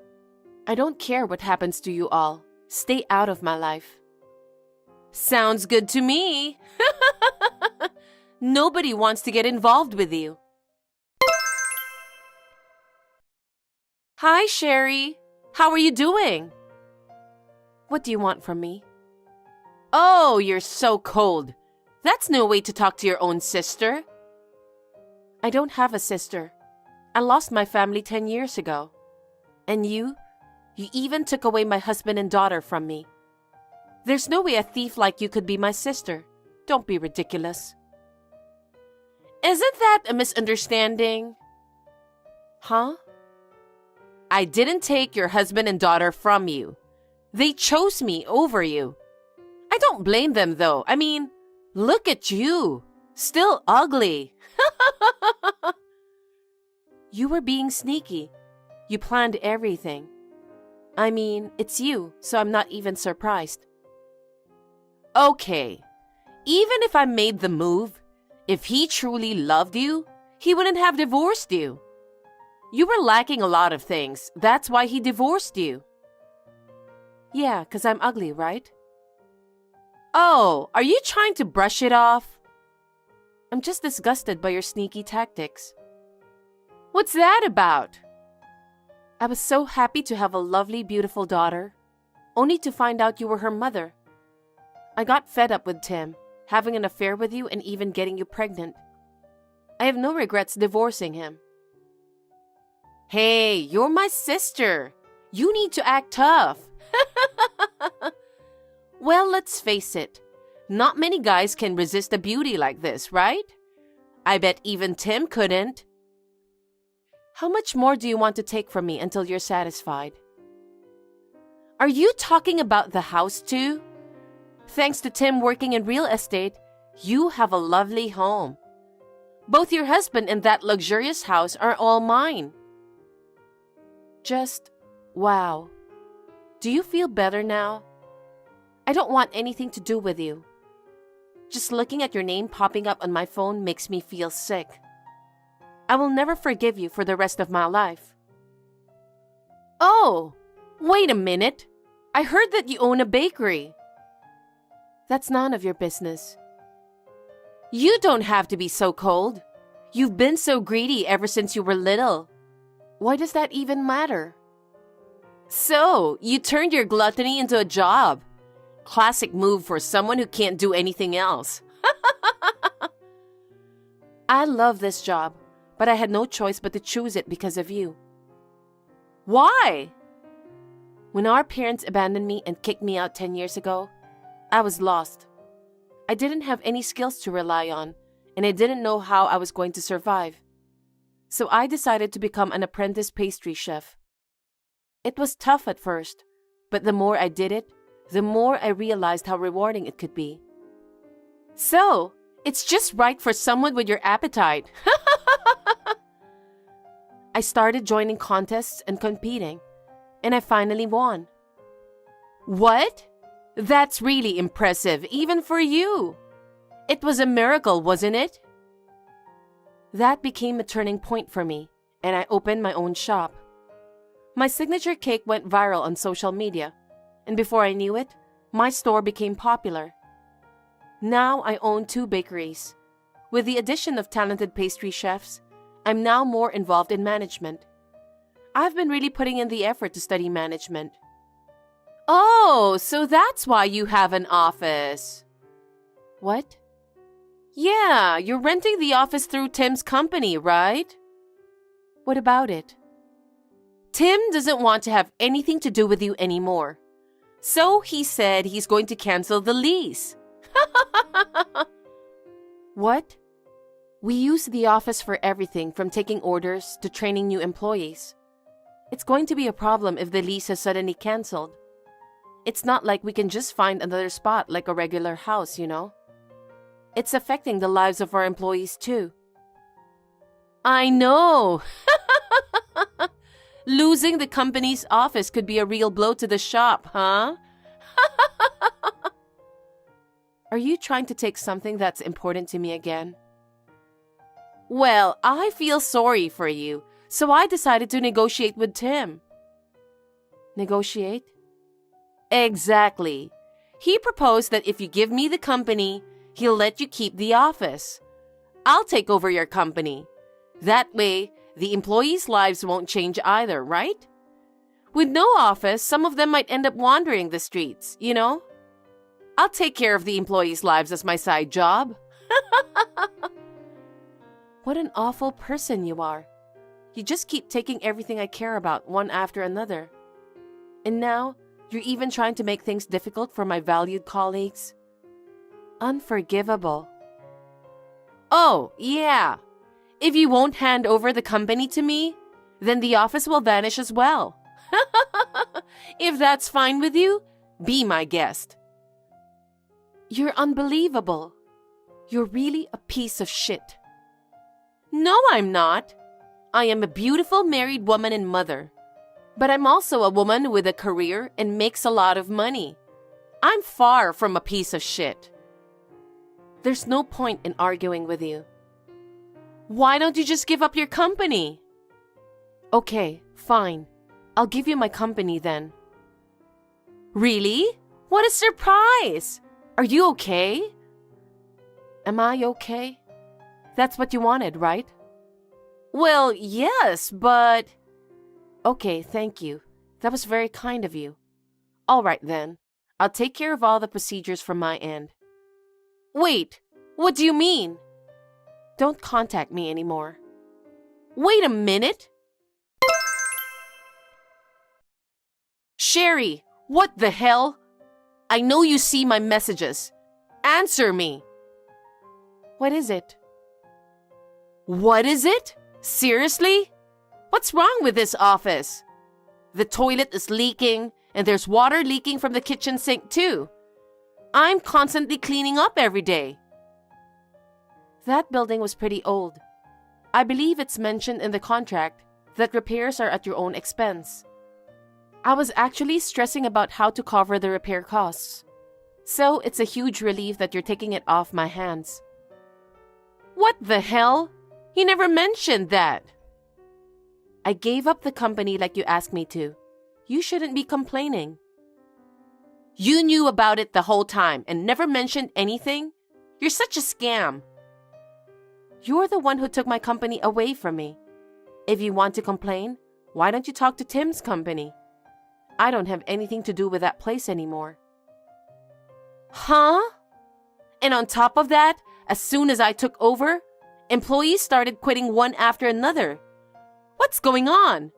I don't care what happens to you all. Stay out of my life. Sounds good to me. Nobody wants to get involved with you. Hi, Sherry. How are you doing? What do you want from me? Oh, you're so cold. That's no way to talk to your own sister. I don't have a sister. I lost my family 10 years ago. And you even took away my husband and daughter from me. There's no way a thief like you could be my sister. Don't be ridiculous. Isn't that a misunderstanding? Huh? I didn't take your husband and daughter from you. They chose me over you. I don't blame them though. I mean, look at you. Still ugly. You were being sneaky. You planned everything. I mean, it's you, so I'm not even surprised. Okay. Even if I made the move, if he truly loved you, he wouldn't have divorced you. You were lacking a lot of things. That's why he divorced you. Yeah, 'cause I'm ugly, right? Oh, are you trying to brush it off? I'm just disgusted by your sneaky tactics. What's that about? I was so happy to have a lovely, beautiful daughter, only to find out you were her mother. I got fed up with Tim, having an affair with you and even getting you pregnant. I have no regrets divorcing him. Hey, you're my sister. You need to act tough. Well, let's face it. Not many guys can resist a beauty like this, right? I bet even Tim couldn't. How much more do you want to take from me until you're satisfied? Are you talking about the house too? Thanks to Tim working in real estate, you have a lovely home. Both your husband and that luxurious house are all mine. Just, wow. Do you feel better now? I don't want anything to do with you. Just looking at your name popping up on my phone makes me feel sick. I will never forgive you for the rest of my life. Oh, wait a minute. I heard that you own a bakery. That's none of your business. You don't have to be so cold. You've been so greedy ever since you were little. Why does that even matter? So, you turned your gluttony into a job. Classic move for someone who can't do anything else. I love this job, but I had no choice but to choose it because of you. Why? When our parents abandoned me and kicked me out 10 years ago, I was lost. I didn't have any skills to rely on, and I didn't know how I was going to survive. So I decided to become an apprentice pastry chef. It was tough at first, but the more I did it, the more I realized how rewarding it could be. So, it's just right for someone with your appetite. I started joining contests and competing, and I finally won. What? That's really impressive, even for you. It was a miracle, wasn't it? That became a turning point for me, and I opened my own shop. My signature cake went viral on social media, and before I knew it, my store became popular. Now I own 2 bakeries. With the addition of talented pastry chefs, I'm now more involved in management. I've been really putting in the effort to study management. Oh, so that's why you have an office. What? Yeah, you're renting the office through Tim's company, right? What about it? Tim doesn't want to have anything to do with you anymore. So he said he's going to cancel the lease. What? We use the office for everything from taking orders to training new employees. It's going to be a problem if the lease is suddenly canceled. It's not like we can just find another spot like a regular house, you know? It's affecting the lives of our employees too. I know! Losing the company's office could be a real blow to the shop, huh? Are you trying to take something that's important to me again? Well, I feel sorry for you, so I decided to negotiate with Tim. Negotiate? Exactly. He proposed that if you give me the company, he'll let you keep the office. I'll take over your company. That way, the employees' lives won't change either, right? With no office, some of them might end up wandering the streets, you know? I'll take care of the employees' lives as my side job. What an awful person you are. You just keep taking everything I care about one after another. And now, you're even trying to make things difficult for my valued colleagues. Unforgivable. Oh, yeah. If you won't hand over the company to me, then the office will vanish as well. If that's fine with you, be my guest. You're unbelievable. You're really a piece of shit. No, I'm not. I am a beautiful married woman and mother. But I'm also a woman with a career and makes a lot of money. I'm far from a piece of shit. There's no point in arguing with you. Why don't you just give up your company? Okay, fine. I'll give you my company then. Really? What a surprise! Are you okay? Am I okay? That's what you wanted, right? Well, yes, but... Okay, thank you. That was very kind of you. All right then. I'll take care of all the procedures from my end. Wait, what do you mean? Don't contact me anymore. Wait a minute. Sherry, what the hell? I know you see my messages. Answer me. What is it? What is it? Seriously? What's wrong with this office? The toilet is leaking, and there's water leaking from the kitchen sink too. I'm constantly cleaning up every day. That building was pretty old. I believe it's mentioned in the contract that repairs are at your own expense. I was actually stressing about how to cover the repair costs. So it's a huge relief that you're taking it off my hands. What the hell? You never mentioned that. I gave up the company like you asked me to. You shouldn't be complaining. You knew about it the whole time and never mentioned anything? You're such a scam. You're the one who took my company away from me. If you want to complain, why don't you talk to Tim's company? I don't have anything to do with that place anymore. Huh? And on top of that, as soon as I took over, employees started quitting one after another. What's going on?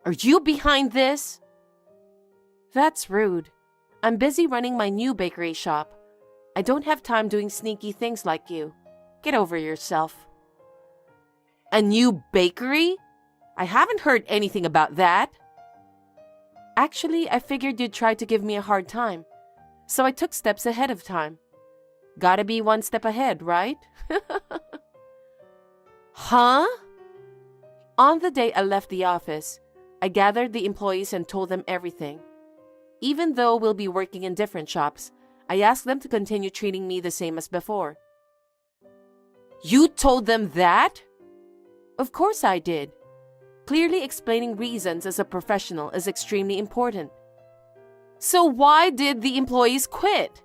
Are you behind this? That's rude. I'm busy running my new bakery shop. I don't have time doing sneaky things like you. Get over yourself. A new bakery? I haven't heard anything about that. Actually, I figured you'd try to give me a hard time, so I took steps ahead of time. Gotta be one step ahead, right? Huh? On the day I left the office, I gathered the employees and told them everything. Even though we'll be working in different shops, I asked them to continue treating me the same as before. You told them that? Of course I did. Clearly explaining reasons as a professional is extremely important. So why did the employees quit?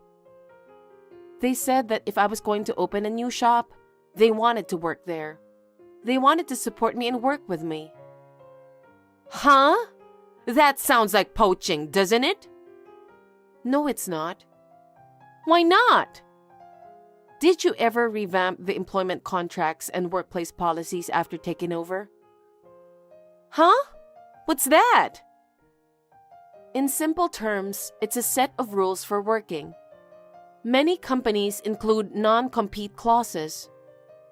They said that if I was going to open a new shop, they wanted to work there. They wanted to support me and work with me. Huh? That sounds like poaching, doesn't it? No, it's not. Why not? Did you ever revamp the employment contracts and workplace policies after taking over? Huh? What's that? In simple terms, it's a set of rules for working. Many companies include non-compete clauses,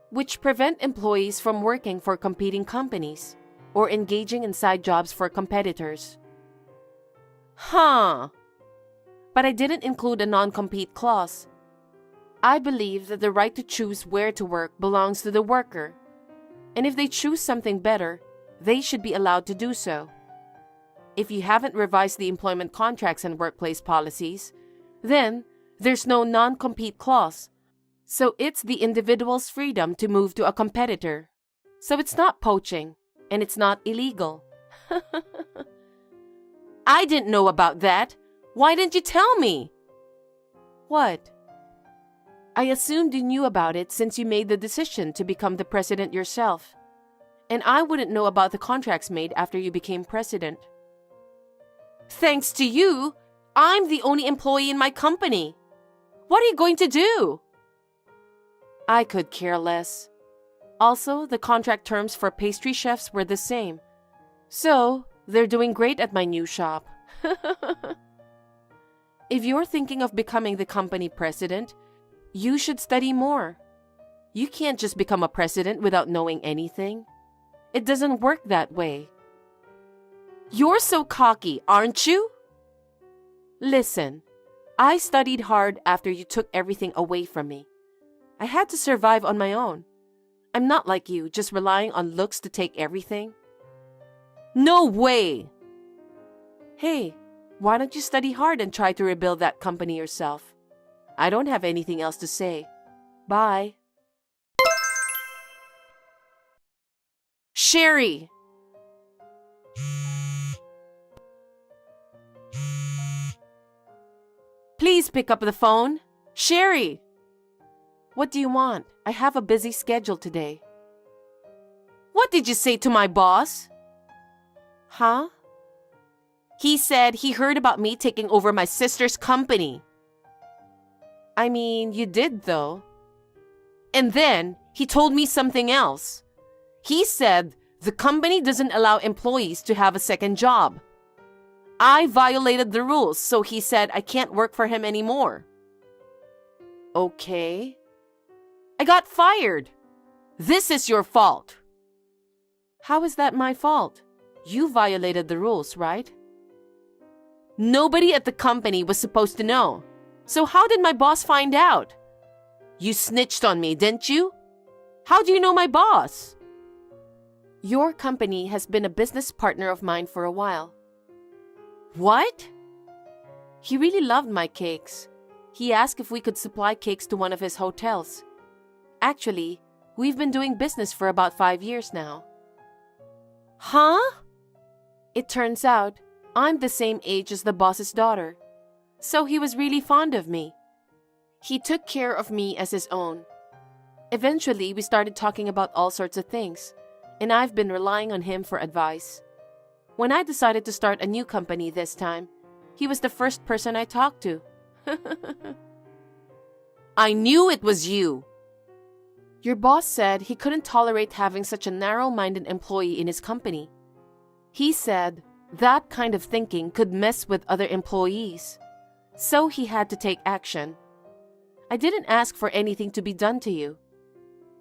which prevent employees from working for competing companies or engaging in side jobs for competitors. Huh. But I didn't include a non-compete clause. I believe that the right to choose where to work belongs to the worker, and if they choose something better, they should be allowed to do so. If you haven't revised the employment contracts and workplace policies, then there's no non-compete clause, so it's the individual's freedom to move to a competitor. So it's not poaching, and it's not illegal. I didn't know about that. Why didn't you tell me? What? I assumed you knew about it since you made the decision to become the president yourself. And I wouldn't know about the contracts made after you became president. Thanks to you, I'm the only employee in my company. What are you going to do? I could care less. Also, the contract terms for pastry chefs were the same. So, they're doing great at my new shop. If you're thinking of becoming the company president, you should study more. You can't just become a president without knowing anything. It doesn't work that way. You're so cocky, aren't you? Listen, I studied hard after you took everything away from me. I had to survive on my own. I'm not like you, just relying on looks to take everything. No way! Hey, why don't you study hard and try to rebuild that company yourself? I don't have anything else to say. Bye. Sherry! Please pick up the phone. Sherry! What do you want? I have a busy schedule today. What did you say to my boss? Huh? He said he heard about me taking over my sister's company. I mean, you did though. And then he told me something else. He said the company doesn't allow employees to have a second job. I violated the rules, so he said I can't work for him anymore. Okay. I got fired. This is your fault. How is that my fault? You violated the rules, right? Nobody at the company was supposed to know. So how did my boss find out? You snitched on me, didn't you? How do you know my boss? Your company has been a business partner of mine for a while. What? He really loved my cakes. He asked if we could supply cakes to one of his hotels. Actually, we've been doing business for about 5 years now. Huh? It turns out, I'm the same age as the boss's daughter. So he was really fond of me. He took care of me as his own. Eventually, we started talking about all sorts of things, and I've been relying on him for advice. When I decided to start a new company this time, he was the first person I talked to. I knew it was you. Your boss said he couldn't tolerate having such a narrow-minded employee in his company. He said that kind of thinking could mess with other employees. So he had to take action. I didn't ask for anything to be done to you.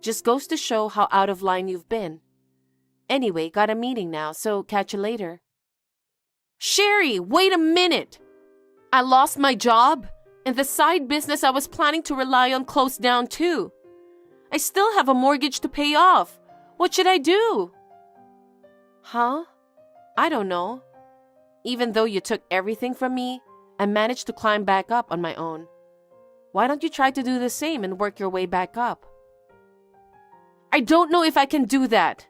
Just goes to show how out of line you've been. Anyway, got a meeting now, so catch you later. Sherry, wait a minute. I lost my job, and the side business I was planning to rely on closed down too. I still have a mortgage to pay off. What should I do? Huh? I don't know. Even though you took everything from me, I managed to climb back up on my own. Why don't you try to do the same and work your way back up? I don't know if I can do that.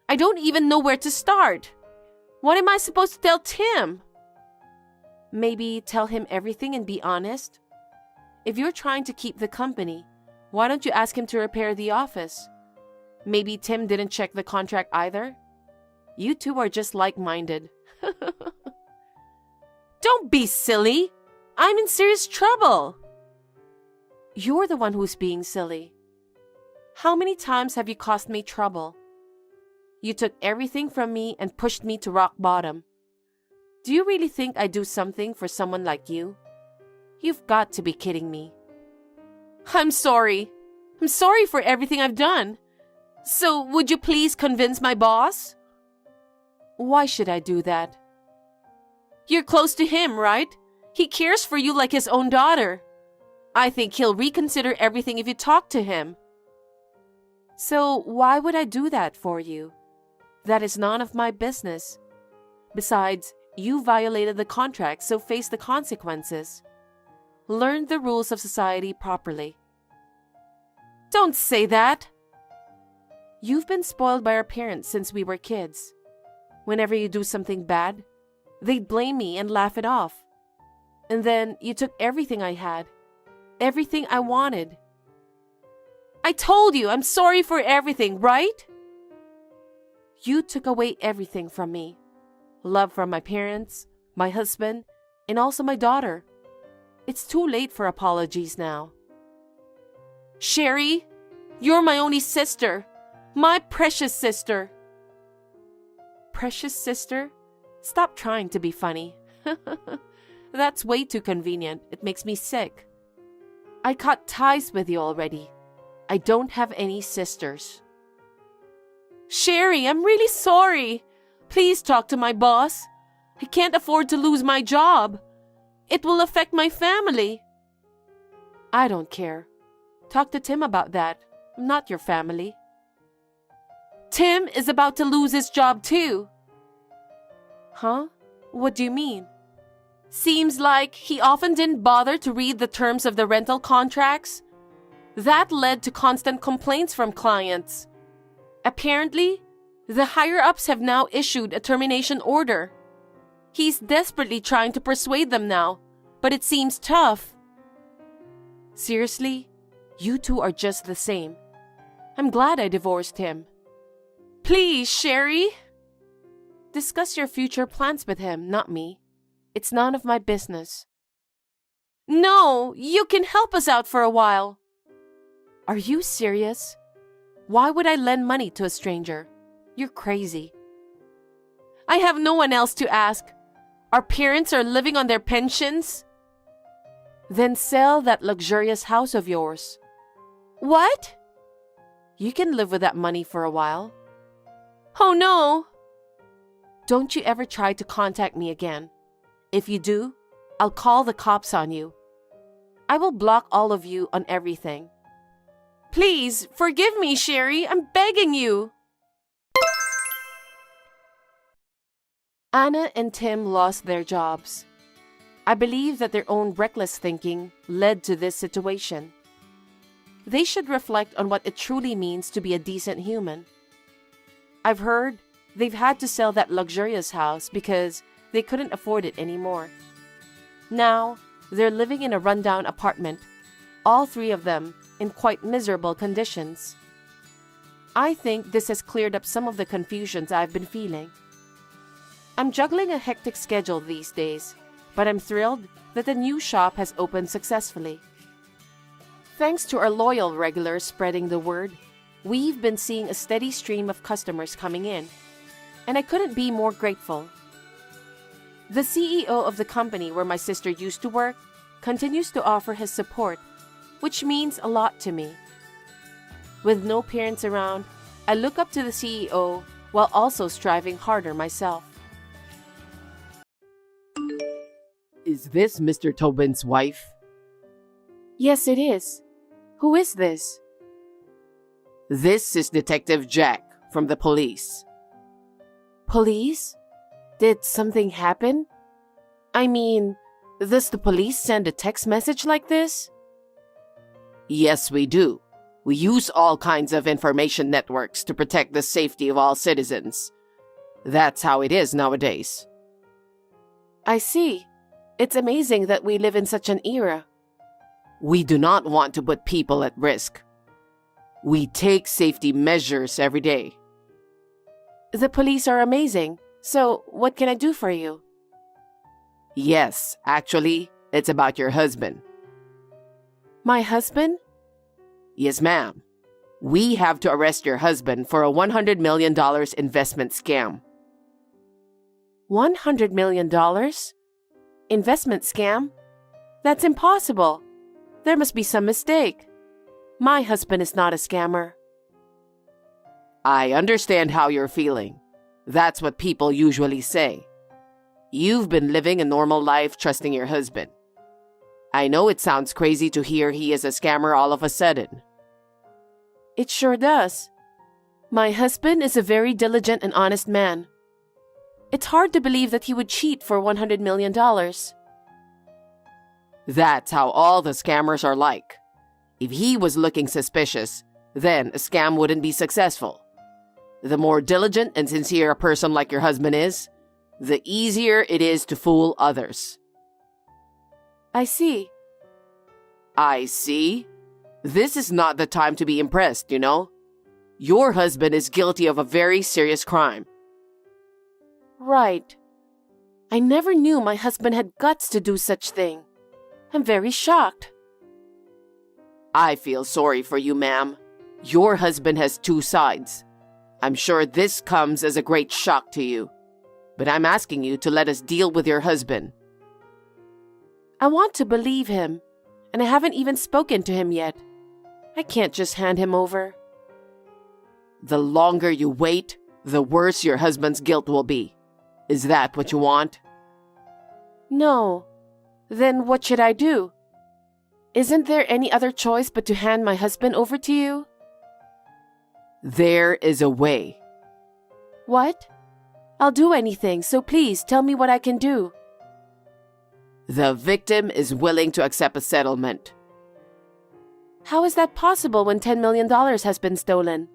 I don't even know where to start. What am I supposed to tell Tim? Maybe tell him everything and be honest. If you're trying to keep the company, why don't you ask him to repair the office? Maybe Tim didn't check the contract either. You two are just like-minded. Don't be silly. I'm in serious trouble. You're the one who's being silly. How many times have you caused me trouble? You took everything from me and pushed me to rock bottom. Do you really think I'd do something for someone like you? You've got to be kidding me. I'm sorry. I'm sorry for everything I've done. So, would you please convince my boss? Why should I do that? You're close to him, right? He cares for you like his own daughter. I think he'll reconsider everything if you talk to him. So, why would I do that for you? That is none of my business. Besides, you violated the contract, so face the consequences. Learn the rules of society properly. Don't say that. You've been spoiled by our parents since we were kids. Whenever you do something bad, they'd blame me and laugh it off. And then you took everything I had, everything I wanted. I told you I'm sorry for everything, right? You took away everything from me. Love from my parents, my husband, and also my daughter. It's too late for apologies now. Sherry, you're my only sister. My precious sister. Precious sister? Stop trying to be funny. That's way too convenient. It makes me sick. I cut ties with you already. I don't have any sisters. Sherry, I'm really sorry. Please talk to my boss. I can't afford to lose my job. It will affect my family. I don't care. Talk to Tim about that. I'm not your family. Tim is about to lose his job too. Huh? What do you mean? Seems like he often didn't bother to read the terms of the rental contracts. That led to constant complaints from clients. Apparently, the higher-ups have now issued a termination order. He's desperately trying to persuade them now, but it seems tough. Seriously, you two are just the same. I'm glad I divorced him. Please, Sherry. Discuss your future plans with him, not me. It's none of my business. No, you can help us out for a while. Are you serious? Why would I lend money to a stranger? You're crazy. I have no one else to ask. Our parents are living on their pensions. Then sell that luxurious house of yours. What? You can live with that money for a while. Oh no! Don't you ever try to contact me again. If you do, I'll call the cops on you. I will block all of you on everything. Please, forgive me, Sherry. I'm begging you. Anna and Tim lost their jobs. I believe that their own reckless thinking led to this situation. They should reflect on what it truly means to be a decent human. I've heard they've had to sell that luxurious house because they couldn't afford it anymore. Now, they're living in a rundown apartment, all three of them in quite miserable conditions. I think this has cleared up some of the confusions I've been feeling. I'm juggling a hectic schedule these days, but I'm thrilled that the new shop has opened successfully. Thanks to our loyal regulars spreading the word, we've been seeing a steady stream of customers coming in, and I couldn't be more grateful. The CEO of the company where my sister used to work continues to offer his support, which means a lot to me. With no parents around, I look up to the CEO while also striving harder myself. Is this Mr. Tobin's wife? Yes, it is. Who is this? This is Detective Jack from the police. Police? Did something happen? I mean, does the police send a text message like this? Yes, we do. We use all kinds of information networks to protect the safety of all citizens. That's how it is nowadays. I see. It's amazing that we live in such an era. We do not want to put people at risk. We take safety measures every day. The police are amazing. So, what can I do for you? Yes, actually, it's about your husband. My husband? Yes, ma'am. We have to arrest your husband for a $100 million investment scam. $100 million? Investment scam? That's impossible. There must be some mistake. My husband is not a scammer. I understand how you're feeling. That's what people usually say. You've been living a normal life trusting your husband. I know it sounds crazy to hear he is a scammer all of a sudden. It sure does. My husband is a very diligent and honest man. It's hard to believe that he would cheat for $100 million. That's how all the scammers are like. If he was looking suspicious, then a scam wouldn't be successful. The more diligent and sincere a person like your husband is, the easier it is to fool others. I see. I see? This is not the time to be impressed, you know? Your husband is guilty of a very serious crime. Right. I never knew my husband had guts to do such thing. I'm very shocked. I feel sorry for you, ma'am. Your husband has two sides. I'm sure this comes as a great shock to you. But I'm asking you to let us deal with your husband. I want to believe him, and I haven't even spoken to him yet. I can't just hand him over. The longer you wait, the worse your husband's guilt will be. Is that what you want? No. Then what should I do? Isn't there any other choice but to hand my husband over to you? There is a way. What? I'll do anything, so please tell me what I can do. The victim is willing to accept a settlement. How is that possible when $10 million has been stolen?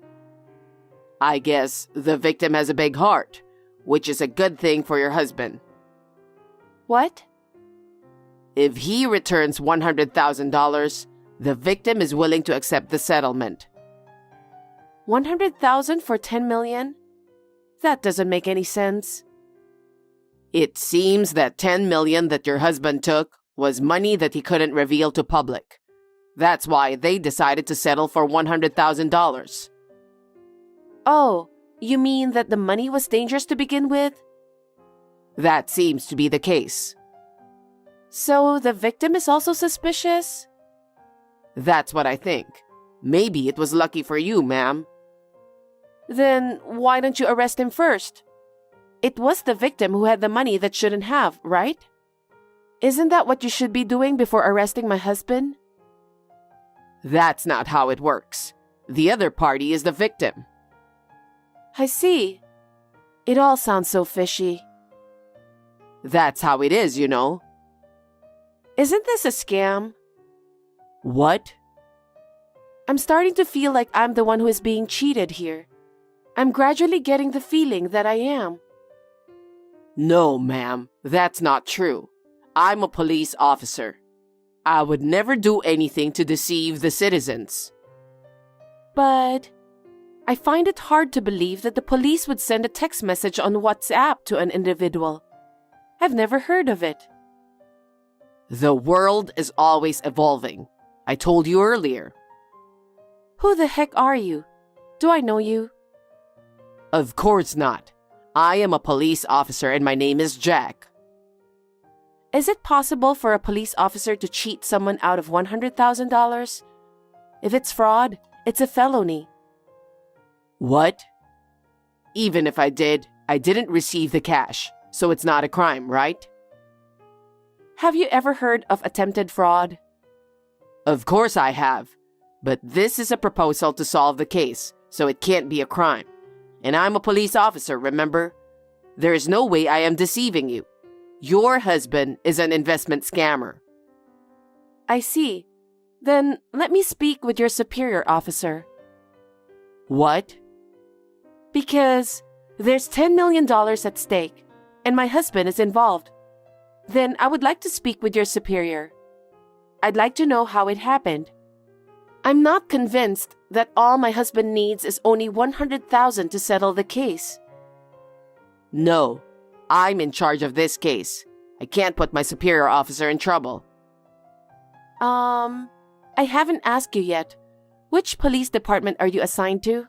I guess the victim has a big heart, which is a good thing for your husband. What? If he returns $100,000, the victim is willing to accept the settlement. $100,000 for $10 million? That doesn't make any sense. It seems that $10 million that your husband took was money that he couldn't reveal to public. That's why they decided to settle for $100,000. Oh, you mean that the money was dangerous to begin with? That seems to be the case. So the victim is also suspicious? That's what I think. Maybe it was lucky for you, ma'am. Then why don't you arrest him first? It was the victim who had the money that shouldn't have, right? Isn't that what you should be doing before arresting my husband? That's not how it works. The other party is the victim. I see. It all sounds so fishy. That's how it is, you know. Isn't this a scam? What? I'm starting to feel like I'm the one who is being cheated here. I'm gradually getting the feeling that I am. No, ma'am, that's not true. I'm a police officer. I would never do anything to deceive the citizens. But I find it hard to believe that the police would send a text message on WhatsApp to an individual. I've never heard of it. The world is always evolving. I told you earlier. Who the heck are you? Do I know you? Of course not. I am a police officer and my name is Jack. Is it possible for a police officer to cheat someone out of $100,000? If it's fraud, it's a felony. What? Even if I didn't receive the cash, so it's not a crime, right? Have you ever heard of attempted fraud? Of course I have. But this is a proposal to solve the case, so it can't be a crime. And I'm a police officer, remember? There is no way I am deceiving you. Your husband is an investment scammer. I see. Then let me speak with your superior officer. What? Because there's $10 million at stake, and my husband is involved. Then I would like to speak with your superior. I'd like to know how it happened. I'm not convinced that all my husband needs is only $100,000 to settle the case. No, I'm in charge of this case. I can't put my superior officer in trouble. I haven't asked you yet. Which police department are you assigned to?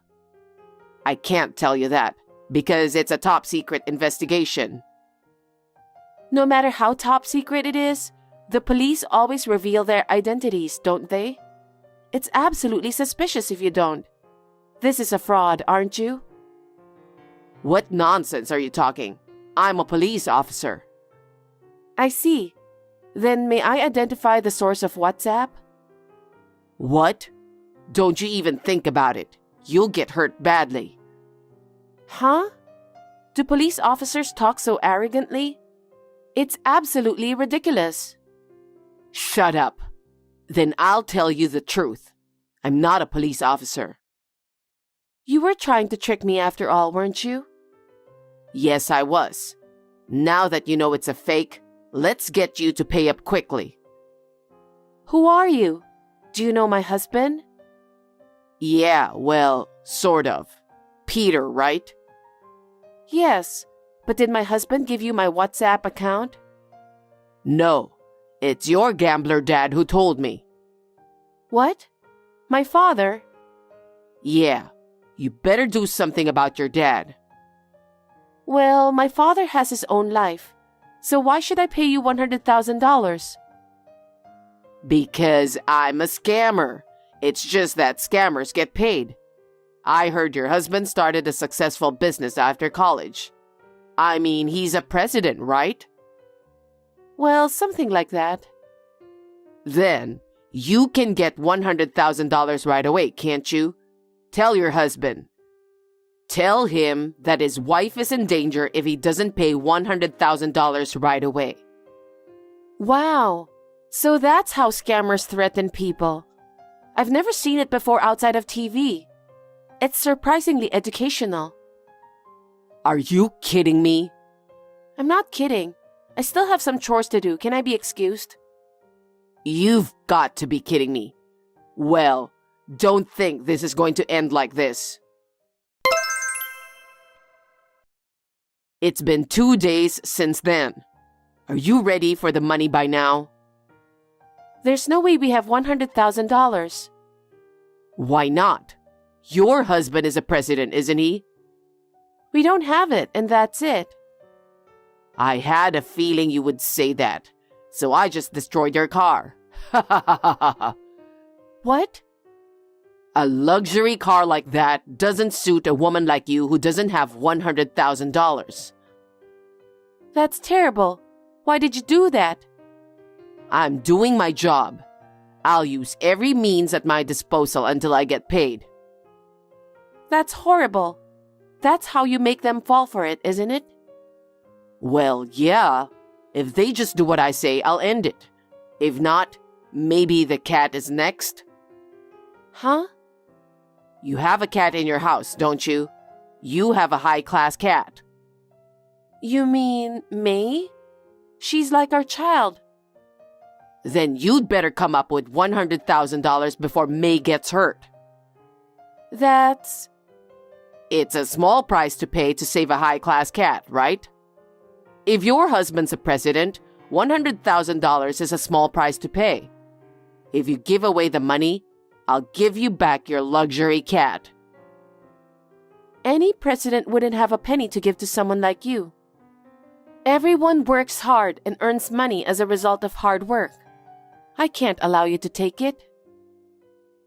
I can't tell you that, because it's a top secret investigation. No matter how top secret it is, the police always reveal their identities, don't they? It's absolutely suspicious if you don't. This is a fraud, aren't you? What nonsense are you talking? I'm a police officer. I see. Then may I identify the source of WhatsApp? What? Don't you even think about it. You'll get hurt badly. Huh? Do police officers talk so arrogantly? It's absolutely ridiculous. Shut up. Then I'll tell you the truth. I'm not a police officer. You were trying to trick me after all, weren't you? Yes, I was. Now that you know it's a fake, let's get you to pay up quickly. Who are you? Do you know my husband? Yeah, well, sort of. Peter, right? Yes, but did my husband give you my WhatsApp account? No, it's your gambler dad who told me. What? My father? Yeah, you better do something about your dad. Well, my father has his own life, so why should I pay you $100,000? Because I'm a scammer. It's just that scammers get paid. I heard your husband started a successful business after college. I mean, he's a president, right? Well, something like that. Then, you can get $100,000 right away, can't you? Tell your husband. Tell him that his wife is in danger if he doesn't pay $100,000 right away. Wow, so that's how scammers threaten people. I've never seen it before outside of TV. It's surprisingly educational. Are you kidding me? I'm not kidding. I still have some chores to do. Can I be excused? You've got to be kidding me. Well, don't think this is going to end like this. It's been 2 days since then. Are you ready for the money by now? There's no way we have $100,000. Why not? Your husband is a president, isn't he? We don't have it, and that's it. I had a feeling you would say that, so I just destroyed your car. Ha ha ha ha ha. What? A luxury car like that doesn't suit a woman like you who doesn't have $100,000. That's terrible. Why did you do that? I'm doing my job. I'll use every means at my disposal until I get paid. That's horrible. That's how you make them fall for it, isn't it? Well, yeah. If they just do what I say, I'll end it. If not, maybe the cat is next. Huh? You have a cat in your house, don't you? You have a high-class cat. You mean May? She's like our child. Then you'd better come up with $100,000 before May gets hurt. That's... It's a small price to pay to save a high-class cat, right? If your husband's a president, $100,000 is a small price to pay. If you give away the money, I'll give you back your luxury cat. Any president wouldn't have a penny to give to someone like you. Everyone works hard and earns money as a result of hard work. I can't allow you to take it.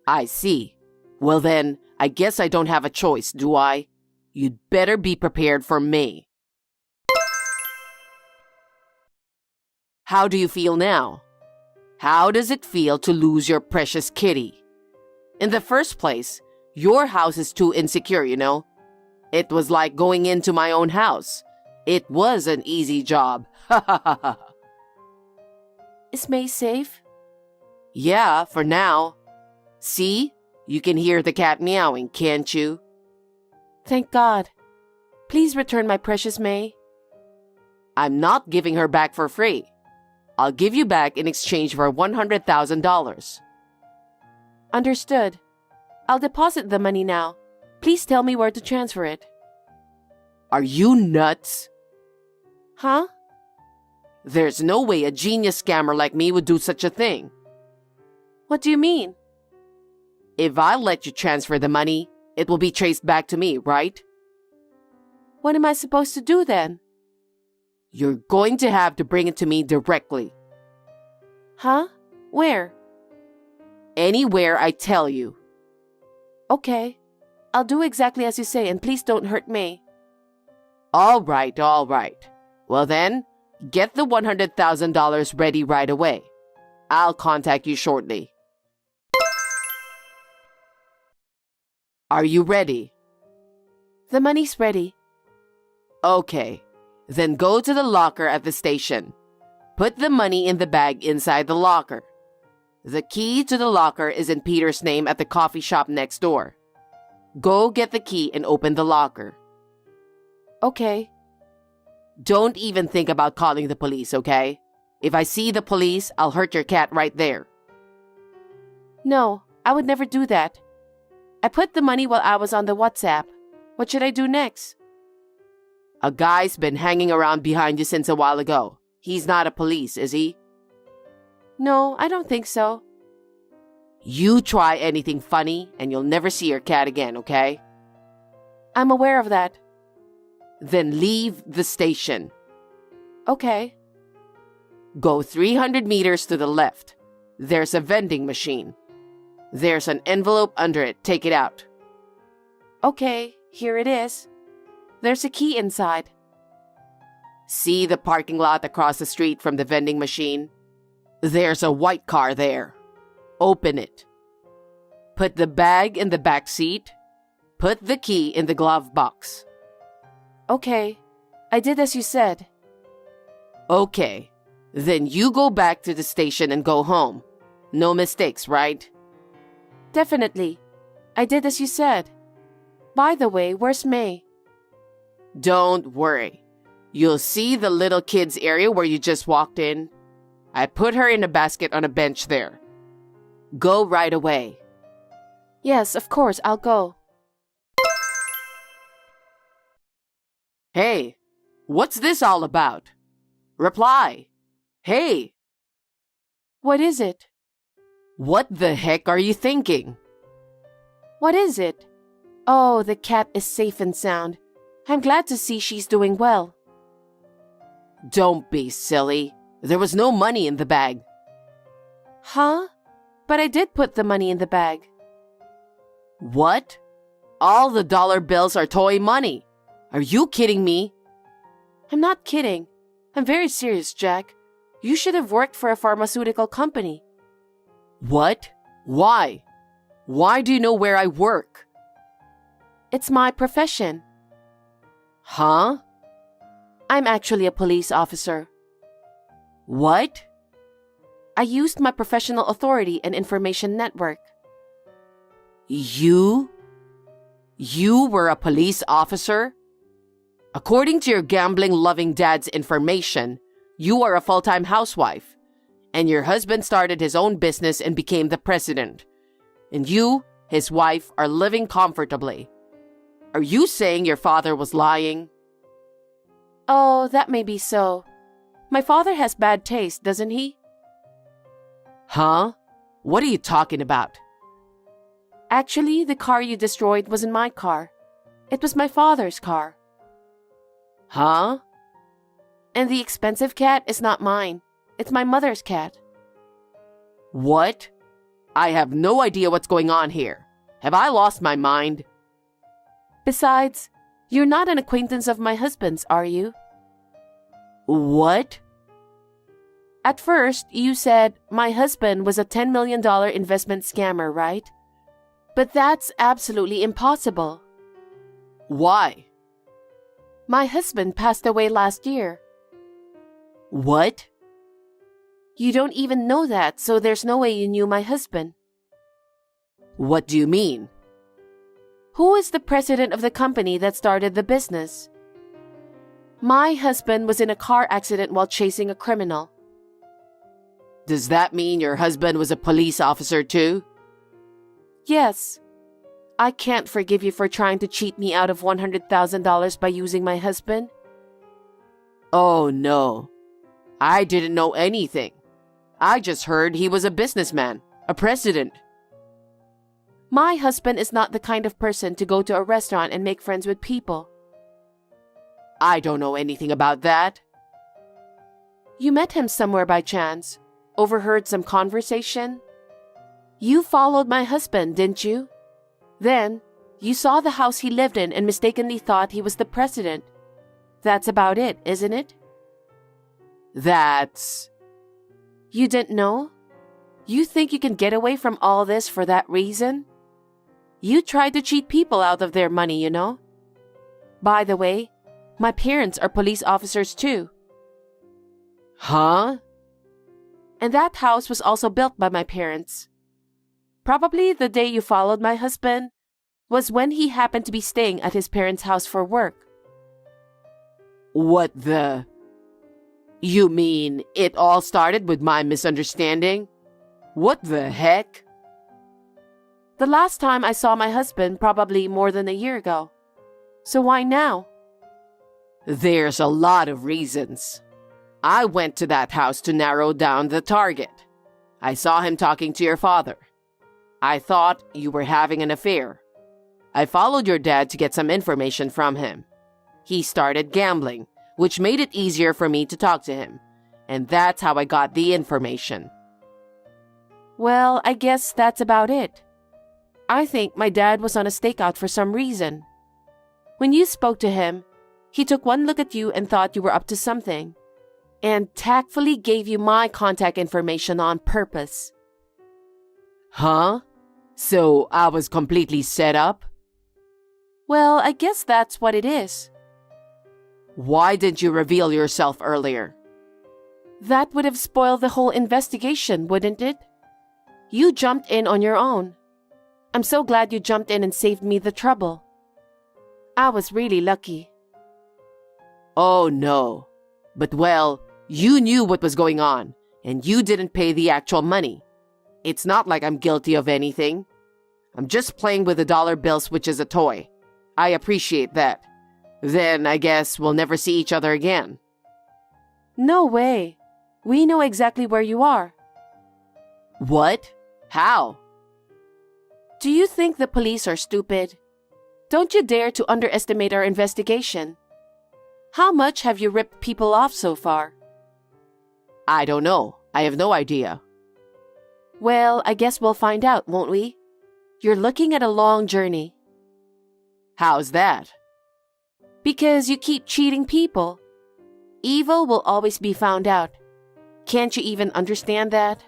I see. Well then, I guess I don't have a choice, do I? You'd better be prepared for me. How do you feel now? How does it feel to lose your precious kitty? In the first place, your house is too insecure, you know. It was like going into my own house. It was an easy job. Ha ha ha ha. Is May safe? Yeah, for now. See? You can hear the cat meowing, can't you? Thank God. Please return my precious May. I'm not giving her back for free. I'll give you back in exchange for $100,000. Understood. I'll deposit the money now. Please tell me where to transfer it. Are you nuts? Huh? There's no way a genius scammer like me would do such a thing. What do you mean? If I let you transfer the money, it will be traced back to me, right? What am I supposed to do then? You're going to have to bring it to me directly. Huh? Where? Anywhere I tell you. Okay. I'll do exactly as you say and please don't hurt May. All right. Well then, get the $100,000 ready right away. I'll contact you shortly. Are you ready? The money's ready. Okay. Then go to the locker at the station. Put the money in the bag inside the locker. The key to the locker is in Peter's name at the coffee shop next door. Go get the key and open the locker. Okay. Don't even think about calling the police, okay? If I see the police, I'll hurt your cat right there. No, I would never do that. I put the money while I was on the WhatsApp. What should I do next? A guy's been hanging around behind you since a while ago. He's not a police, is he? No, I don't think so. You try anything funny and you'll never see your cat again, okay? I'm aware of that. Then leave the station. Okay. Go 300 meters to the left. There's a vending machine. There's an envelope under it. Take it out. Okay, here it is. There's a key inside. See the parking lot across the street from the vending machine? There's a white car there. Open it. Put the bag in the back seat. Put the key in the glove box. Okay, I did as you said. Okay, then you go back to the station and go home. No mistakes, right? Definitely. I did as you said. By the way, where's May? Don't worry. You'll see the little kids area where you just walked in. I put her in a basket on a bench there. Go right away. Yes, of course, I'll go. Hey, what's this all about? Reply. Hey. What is it? What the heck are you thinking? What is it? Oh, the cat is safe and sound. I'm glad to see she's doing well. Don't be silly. There was no money in the bag. Huh? But I did put the money in the bag. What? All the dollar bills are toy money. Are you kidding me? I'm not kidding. I'm very serious, Jack. You should have worked for a pharmaceutical company. What? Why? Why do you know where I work? It's my profession. Huh? I'm actually a police officer. What? I used my professional authority and information network. You? You were a police officer? According to your gambling-loving dad's information, you are a full-time housewife, and your husband started his own business and became the president. And you, his wife, are living comfortably. Are you saying your father was lying? Oh, that may be so. My father has bad taste, doesn't he? Huh? What are you talking about? Actually, the car you destroyed wasn't my car. It was my father's car. Huh? And the expensive cat is not mine. It's my mother's cat. What? I have no idea what's going on here. Have I lost my mind? Besides, you're not an acquaintance of my husband's, are you? What? At first, you said my husband was a $10 million investment scammer, right? But that's absolutely impossible. Why? My husband passed away last year. What? You don't even know that, so there's no way you knew my husband. What do you mean? Who is the president of the company that started the business? My husband was in a car accident while chasing a criminal. Does that mean your husband was a police officer too? Yes. I can't forgive you for trying to cheat me out of $100,000 by using my husband. Oh no. I didn't know anything. I just heard he was a businessman, a president. My husband is not the kind of person to go to a restaurant and make friends with people. I don't know anything about that. You met him somewhere by chance. Overheard some conversation. You followed my husband, didn't you? Then, you saw the house he lived in and mistakenly thought he was the president. That's about it, isn't it? That's... You didn't know? You think you can get away from all this for that reason? You tried to cheat people out of their money, you know? By the way, my parents are police officers too. Huh? And that house was also built by my parents. Probably the day you followed my husband was when he happened to be staying at his parents' house for work. What the... You mean it all started with my misunderstanding? What the heck? The last time I saw my husband probably more than a year ago. So why now? There's a lot of reasons. I went to that house to narrow down the target. I saw him talking to your father. I thought you were having an affair. I followed your dad to get some information from him. He started gambling, which made it easier for me to talk to him. And that's how I got the information. Well, I guess that's about it. I think my dad was on a stakeout for some reason. When you spoke to him, he took one look at you and thought you were up to something, and tactfully gave you my contact information on purpose. Huh? So I was completely set up? Well, I guess that's what it is. Why didn't you reveal yourself earlier? That would have spoiled the whole investigation, wouldn't it? You jumped in on your own. I'm so glad you jumped in and saved me the trouble. I was really lucky. Oh no. But well, you knew what was going on, and you didn't pay the actual money. It's not like I'm guilty of anything. I'm just playing with the dollar bills, which is a toy. I appreciate that. Then I guess we'll never see each other again. No way. We know exactly where you are. What? How? Do you think the police are stupid? Don't you dare to underestimate our investigation. How much have you ripped people off so far? I don't know. I have no idea. Well, I guess we'll find out, won't we? You're looking at a long journey. How's that? Because you keep cheating people. Evil will always be found out. Can't you even understand that?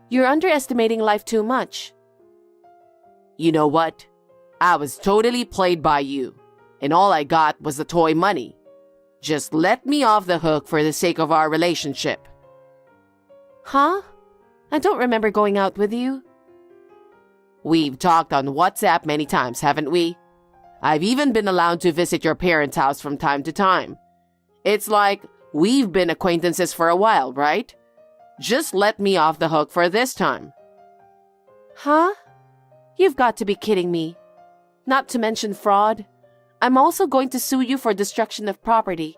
You're underestimating life too much. You know what? I was totally played by you, and all I got was the toy money. Just let me off the hook for the sake of our relationship. Huh? I don't remember going out with you. We've talked on WhatsApp many times, haven't we? I've even been allowed to visit your parents' house from time to time. It's like we've been acquaintances for a while, right? Just let me off the hook for this time. Huh? You've got to be kidding me. Not to mention fraud. I'm also going to sue you for destruction of property.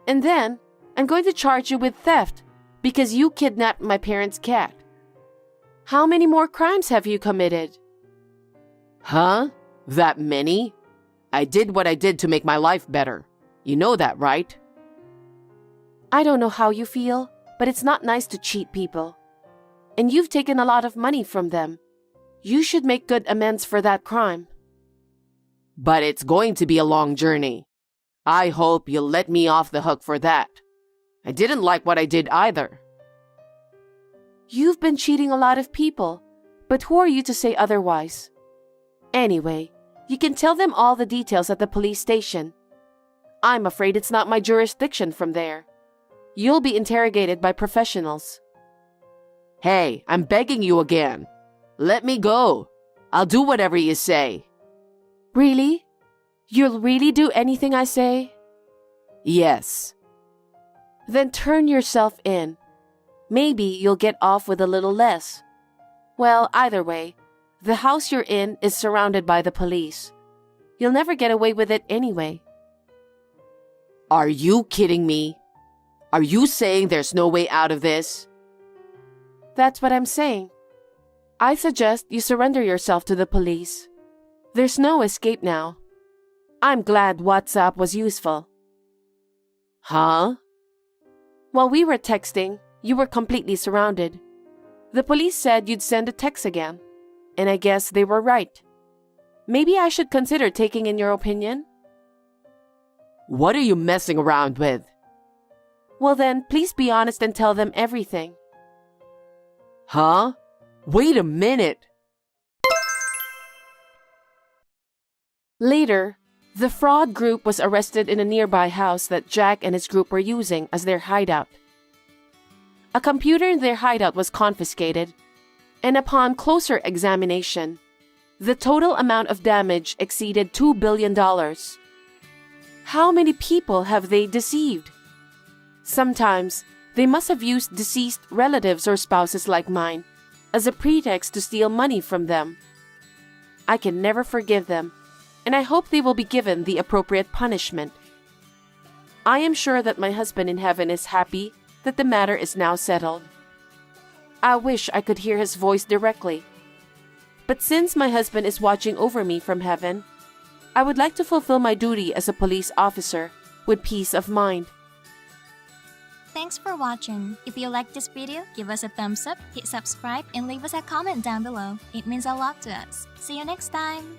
And then, I'm going to charge you with theft because you kidnapped my parents' cat. How many more crimes have you committed? Huh? That many? I did what I did to make my life better. You know that, right? I don't know how you feel, but it's not nice to cheat people. And you've taken a lot of money from them. You should make good amends for that crime. But it's going to be a long journey. I hope you'll let me off the hook for that. I didn't like what I did either. You've been cheating a lot of people, but who are you to say otherwise? Anyway, you can tell them all the details at the police station. I'm afraid it's not my jurisdiction from there. You'll be interrogated by professionals. Hey, I'm begging you again. Let me go. I'll do whatever you say. Really? You'll really do anything I say? Yes. Then turn yourself in. Maybe you'll get off with a little less. Well, either way, the house you're in is surrounded by the police. You'll never get away with it anyway. Are you kidding me? Are you saying there's no way out of this? That's what I'm saying. I suggest you surrender yourself to the police. There's no escape now. I'm glad WhatsApp was useful. Huh? While we were texting, you were completely surrounded. The police said you'd send a text again, and I guess they were right. Maybe I should consider taking in your opinion? What are you messing around with? Well then, please be honest and tell them everything. Huh? Wait a minute. Later, the fraud group was arrested in a nearby house that Jack and his group were using as their hideout. A computer in their hideout was confiscated, and upon closer examination, the total amount of damage exceeded $2 billion. How many people have they deceived? Sometimes, they must have used deceased relatives or spouses like mine as a pretext to steal money from them. I can never forgive them, and I hope they will be given the appropriate punishment. I am sure that my husband in heaven is happy that the matter is now settled. I wish I could hear his voice directly. But since my husband is watching over me from heaven, I would like to fulfill my duty as a police officer with peace of mind. Thanks for watching. If you liked this video, give us a thumbs up, hit subscribe, and leave us a comment down below. It means a lot to us. See you next time!